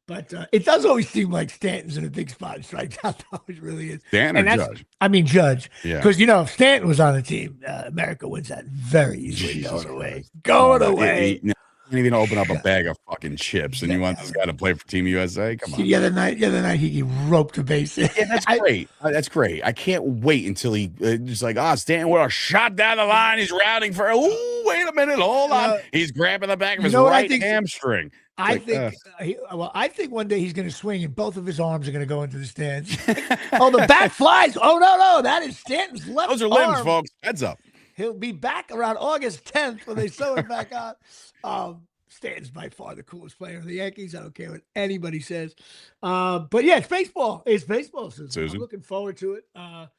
But it does always seem like Stanton's in a big spot and strikes out. That always really is. Stanton or Judge? I mean, Judge. Yeah. Because, if Stanton was on the team, America wins that very easily. Going away. You can't even open up a bag of fucking chips, and you want this guy to play for Team USA? Come on. The other night he roped a base. Yeah, that's great. That's great. I can't wait until he just like, Stanton with a shot down the line. He's rounding for. Wait a minute, hold on. He's grabbing the back of his right hamstring. I think one day he's going to swing and both of his arms are going to go into the stands. The bat flies. Oh no, that is Stanton's left arm. Those are limbs, folks. Heads up. He'll be back around August 10th when they sew it back on. Stanton's by far the coolest player in the Yankees. I don't care what anybody says. But yeah, it's baseball. It's baseball season. I'm looking forward to it. I'll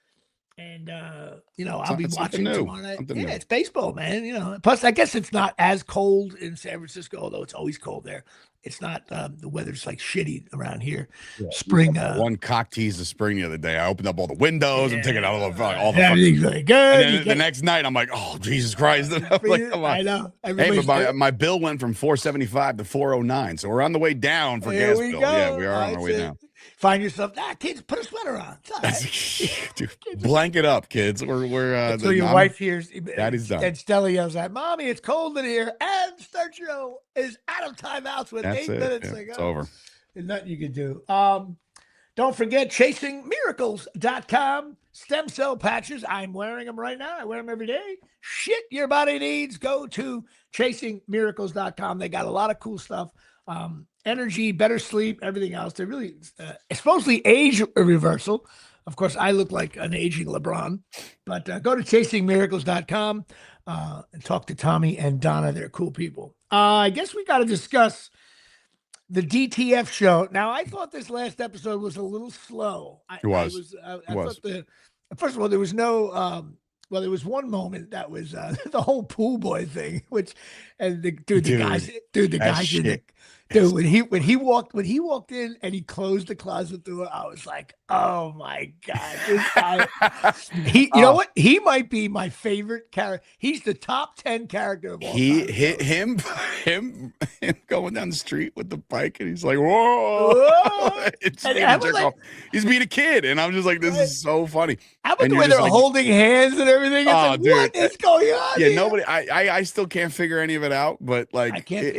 be watching tomorrow night. Yeah, it's baseball, man. Plus, I guess it's not as cold in San Francisco, although it's always cold there. It's not the weather's like shitty around here. Yeah, spring. One cock tease of spring the other day. I opened up all the windows. I'm taking out all the everything's really good. And then the next night, I'm like, oh Jesus Christ! I'm like, come on. I know. Hey, but my bill went from $475 to $409, so we're on the way down for gas bill. Yeah, we are on our way down. Find yourself, kids, put a sweater on. Dude, blanket up, kids. We're so your wife hears Daddy's done. And Stella yells at Mommy, it's cold in here. And Sturgio is out of timeouts with 8 minutes. Yeah, it's over. There's nothing you can do. Don't forget chasingmiracles.com. Stem cell patches. I'm wearing them right now. I wear them every day. Shit your body needs. Go to chasingmiracles.com. They got a lot of cool stuff. Energy, better sleep, everything else. They're really supposedly age reversal. Of course, I look like an aging LeBron, but go to chasingmiracles.com and talk to Tommy and Donna. They're cool people. I guess we got to discuss the DTF show. Now, I thought this last episode was a little slow. It was. First of all, there was no. There was one moment that was the whole pool boy thing, the guys in it. Dude, when he walked in and he closed the closet door, I was like, oh my God, this guy. You know what? He might be my favorite character. He's the top 10 character of all time. He hit him going down the street with the bike, and he's like, whoa. He's being a kid, and I'm just like, this is so funny. How about the way they're holding hands and everything? It's dude, what is going on? Yeah, nobody. I still can't figure any of it out, but like, I can't.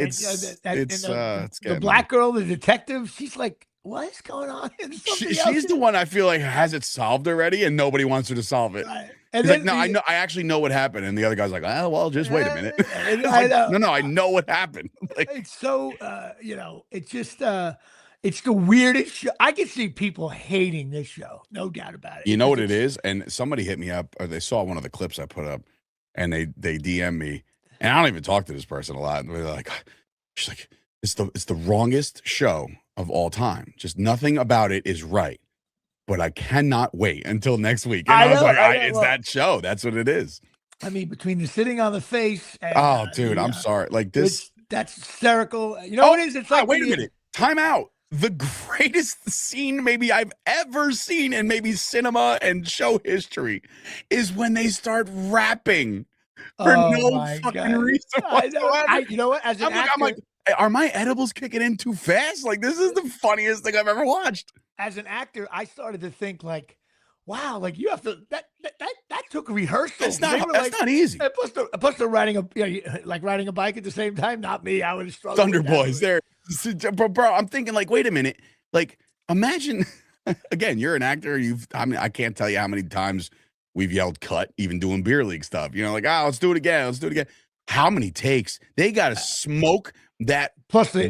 The black girl, the detective, she's like, what is going on? She's the one I feel like has it solved already, and nobody wants her to solve it. Right. And like, no, I actually know what happened, and the other guy's like, oh, well, just wait a minute. I know what happened. Like, it's so, it's just, it's the weirdest show. I can see people hating this show, no doubt about it. You know what it is? And somebody hit me up, or they saw one of the clips I put up, and they DM me, and I don't even talk to this person a lot. And they're like, she's like, it's the wrongest show of all time. Just nothing about it is right. But I cannot wait until next week. And I was like, it's that show. That's what it is. I mean, between the sitting on the face. And, dude, I'm sorry. Like this. That's hysterical. You know what it is? It's like, wait a minute. Time out. The greatest scene maybe I've ever seen in maybe cinema and show history is when they start rapping for no fucking reason whatsoever. You know what? As an actor, I'm like, are my edibles kicking in too fast? Like, this is the funniest thing I've ever watched. As an actor, I started to think like, wow, like you have to that took rehearsal. That's not easy. Plus they're riding a bike at the same time. Not me. I would have struggled. Thunder Boys there. Bro, I'm thinking like, wait a minute. Like, imagine again, you're an actor. I can't tell you how many times we've yelled cut, even doing beer league stuff. Like, let's do it again. Let's do it again. How many takes? They got to smoke that. Plus the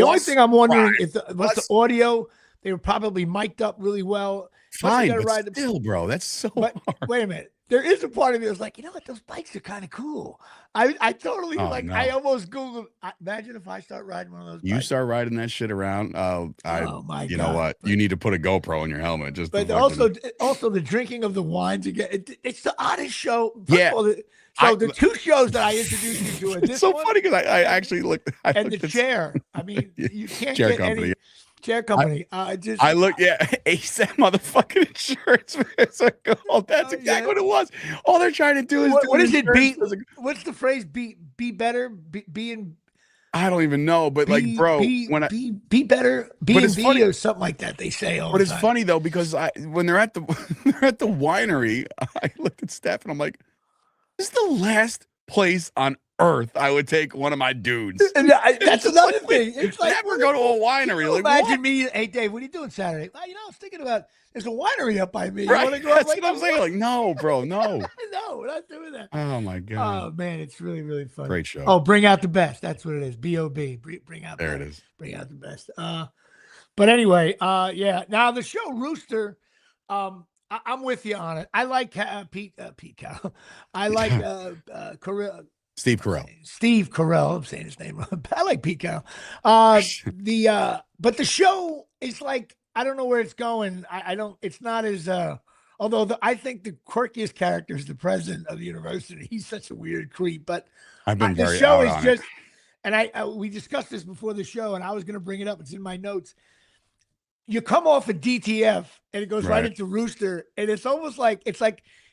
only thing I'm wondering what's the audio. They were probably mic'd up really well. fine, gotta but ride still, bro, that's so But hard. wait a minute. There is a part of me that's like, you know what? Those bikes are kind of cool. I totally Oh, like. no. I almost Googled. Imagine if I start riding one of those. You bikes. start riding that shit around. Oh my You God. know what? You need to put a GoPro in your helmet. Just to But also the drinking of the wines again. It's the oddest show. First Yeah. of all, the two shows that I introduced you to. It's so funny because I actually looked. And the chair. I mean, you can't Chair get company. any chair company. I look, ASAP motherfucking insurance. That's exactly what it was. All they're trying to do is what is it? What's the phrase? Be better. Be in. I don't even know, but like, bro, be better, be in B or something like that. They say all But the it's time. funny though because when they're at the winery, I looked at Steph and I'm like, this is the last place on earth I would take one of my dudes. That's another thing. It's like never go to a winery. Like, imagine me. Hey Dave, what are you doing Saturday? Well, I was thinking about there's a winery up by me. Right. You want to go? That's what I'm saying. Like, no, bro, no. No, we're not doing that. Oh my God. Oh man, it's really, really fun. Great show. Oh, bring out the best. That's what it is. B.O.B. Bring out there. It is. Bring out the best. But anyway, yeah. Now the show Rooster, I'm with you on it. I like Pete Carroll. I like Steve Carell. Steve Carell. I'm saying his name wrong. I like Pete Carroll. But the show is like, I don't know where it's going. I don't. It's not as. Although I think the quirkiest character is the president of the university. He's such a weird creep. But I've been very the show out is on just. it. And we discussed this before the show, and I was going to bring it up. It's in my notes. You come off of DTF, and it goes right into Rooster, and it's almost like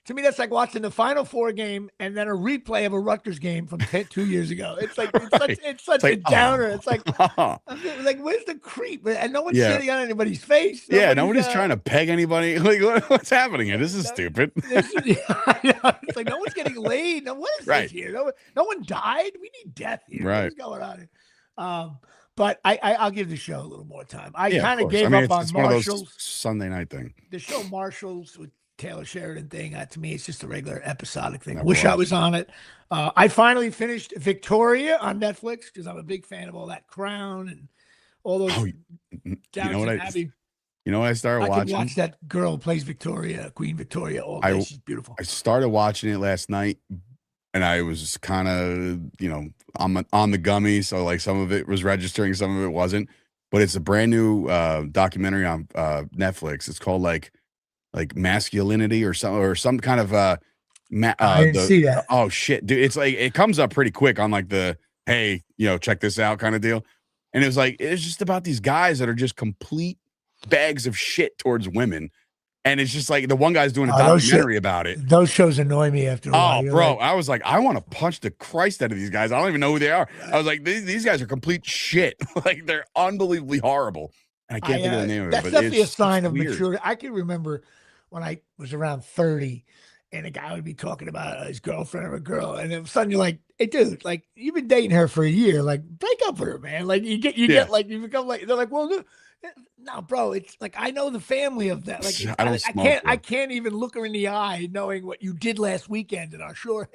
to me that's like watching the Final Four game and then a replay of a Rutgers game from 2 years ago. It's like it's such a downer. It's like where's the creep? And no one's sitting on anybody's face. Nobody's trying to peg anybody. Like, what's happening here? This is stupid. It's like no one's getting laid. No, what is this here? No one died. We need death here. Right. What's going on here? But I'll give the show a little more time. I kind of gave up on it's Marshalls. One of those Sunday night thing. The show Marshalls with Taylor Sheridan thing, to me, it's just a regular episodic thing. Wish I was on it. I finally finished Victoria on Netflix because I'm a big fan of all that Crown and all those. You know what I started watching? I can watch that girl who plays Victoria, Queen Victoria, all day. She's beautiful. I started watching it last night, and I was kind of, on the gummy, so like some of it was registering, some of it wasn't. But it's a brand new documentary on Netflix. It's called like masculinity or some kind of I didn't see that. Oh shit, dude! It's like it comes up pretty quick on like the hey, check this out kind of deal. And it's just about these guys that are just complete bags of shit towards women. And it's just like the one guy's doing a documentary about it. Those shows annoy me after a while. Oh, bro. I was like, I want to punch the Christ out of these guys. I don't even know who they are. I was like, these guys are complete shit. Like, they're unbelievably horrible. And I can't think of the name of it. That's definitely a sign of maturity. I can remember when I was around 30 and a guy would be talking about his girlfriend or a girl. And then all of a sudden you're like, hey, dude, like, you've been dating her for a year. Like, break up with her, man. Like, you become like, they're like, well, no, bro, it's like I know the family of that. Like I can't even look her in the eye knowing what you did last weekend in our shore.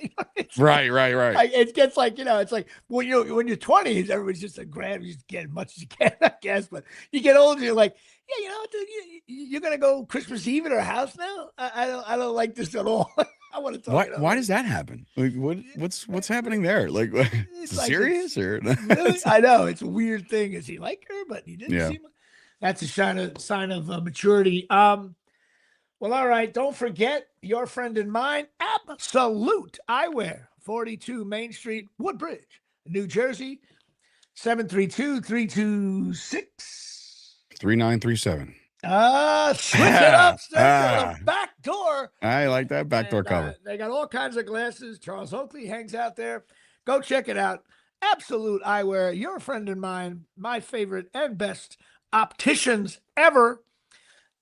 Right. It gets like, it's like when you're 20s, everybody's just like grab, you just get as much as you can, I guess. But you get older, you're like, yeah, dude, you're gonna go Christmas Eve at our house now. I don't like this at all. I want to talk. Why does that happen? Like, what's happening there? Like, is it serious or? Really, I know it's a weird thing. Is he like her? But he didn't seem. That's a sign of maturity. Well, all right. Don't forget your friend and mine, Absolute Eyewear, 42 Main Street, Woodbridge, New Jersey, 732-326-3937. Switch it up. The back door. I like that back door cover. They got all kinds of glasses. Charles Oakley hangs out there. Go check it out. Absolute Eyewear, your friend and mine, my favorite and best opticians ever.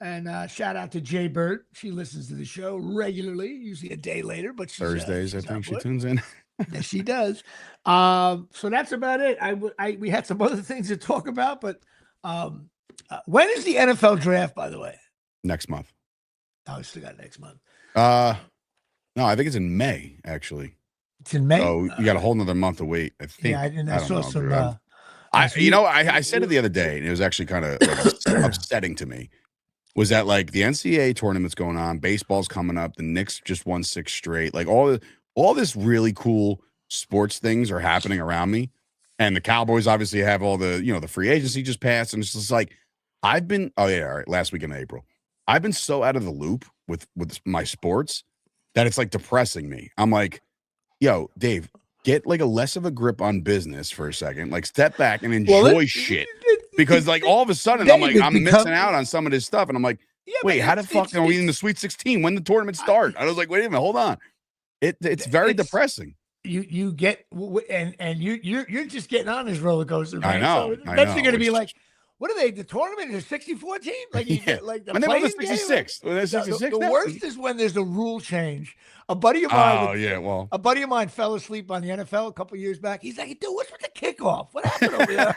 And shout out to Jay Bird. She listens to the show regularly, usually a day later, but Thursdays I think she tunes in. Yes, she does. So that's about it. We had some other things to talk about, but when is the NFL draft, by the way? Next month. Oh, we still got next month. No, I think it's in May, actually. It's in May. Oh, you got a whole nother month to wait, I think. Yeah, I saw some I said it the other day, and it was actually kind of like upsetting to me. was that like the NCAA tournament's going on, baseball's coming up, the Knicks just won 6 straight. Like all this really cool sports things are happening around me. And the Cowboys obviously have all the, the free agency just passed. And it's just like, I've been, all right, last week in April. I've been so out of the loop with my sports that it's like depressing me. I'm like, yo, Dave, get like a less of a grip on business for a second. Like step back and enjoy shit. Because like all of a sudden I'm like, I'm missing out on some of this stuff. And I'm like, wait, how the fuck are we in the Sweet 16? When the tournament start? I was like, wait a minute, hold on. It's very depressing. You get and you're just getting on this roller coaster. Man. I know. So next you're going to be like, what are they? The tournament is a 64 team. Like you get like the when they were the 66. When they're 66. The worst is when there's a rule change. A buddy of mine. A buddy of mine fell asleep on the NFL a couple of years back. He's like, dude, what's with the kickoff? What happened over there?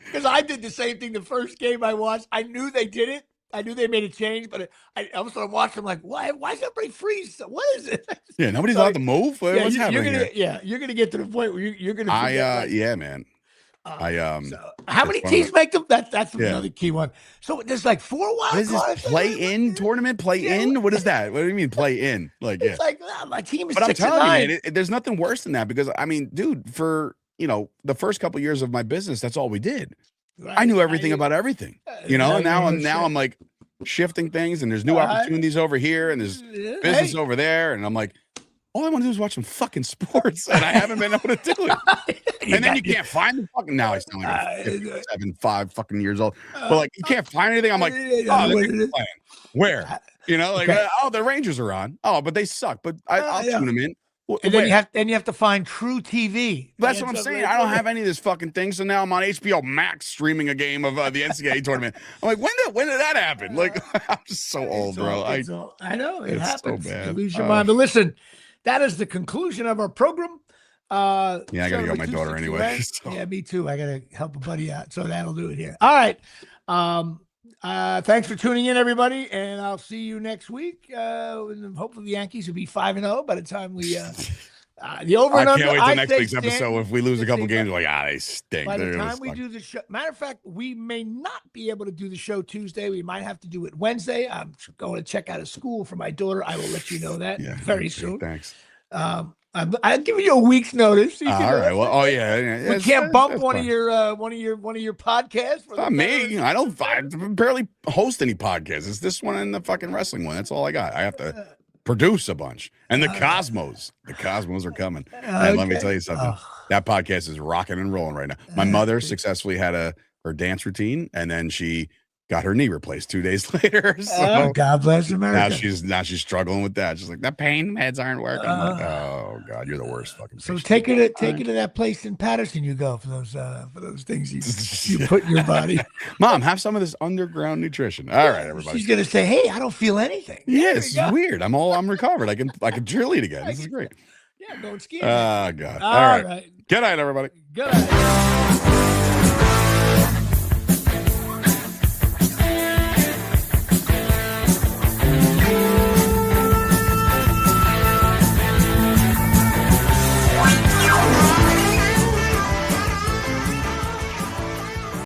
Because I did the same thing the first game I watched. I knew they did it. I knew they made a change, but I also watched them like, why is everybody freeze? What is it? Yeah, nobody's allowed to move. What's happening here? You're gonna get to the point where you're gonna. Yeah, man. So how many teams make them? That's the other key one. So there's like 4 wild cards. What is this play-in tournament? Play-in? What is that? What do you mean play-in? Like, it's like my team is. But 6 I'm telling you, man, there's nothing worse than that because I mean, dude, for the first couple of years of my business, that's all we did. Right. I knew everything about everything, and now I'm like shifting things, and there's new opportunities over here, and there's business over there, and I'm like, all I want to do is watch some fucking sports, and I haven't been able to do it. And then you can't find the fucking. Now I sound like I'm 5 fucking years old, but like you can't find anything. I'm like, playing. Where? The Rangers are on. Oh, but they suck. But I'll tune them in. And then you have to find True TV. That's what I'm saying. I don't have any of this fucking thing. So now I'm on HBO Max streaming a game of the NCAA tournament. I'm like, when did that happen? Like, I'm just so old, bro. I know it happens. So bad. You lose your mind. But listen, that is the conclusion of our program. I gotta go. My daughter anyway. So. Yeah, me too. I gotta help a buddy out. So that'll do it here. All right. Thanks for tuning in, everybody, and I'll see you next week. Hopefully, the Yankees will be 5-0 by the time we the over and under. I can't wait till next week's episode. If we lose a couple games, like they stink. By the time we do the show, matter of fact, we may not be able to do the show Tuesday. We might have to do it Wednesday. I'm going to check out a school for my daughter. I will let you know that very soon. Thanks. I'm giving you a week's notice. All right. Well, we can't bump one of your podcasts. Not me. I barely host any podcasts. It's this one and the fucking wrestling one. That's all I got. I have to produce a bunch. And the Cosmos are coming. And let me tell you something. That podcast is rocking and rolling right now. My mother successfully had her dance routine, and then she got her knee replaced 2 days later. So God bless America. Now she's struggling with that. She's like, the pain meds aren't working. I'm like, oh God, you're the worst fucking. So take her to that place in Patterson. You go for those things you put in your body. Mom, have some of this underground nutrition. All right, everybody. She's gonna say, hey, I don't feel anything. Yes, it's weird. I'm recovered. I can cheerlead again. This is great. Yeah, going skiing. Oh God. All right. Good night, everybody. Good night.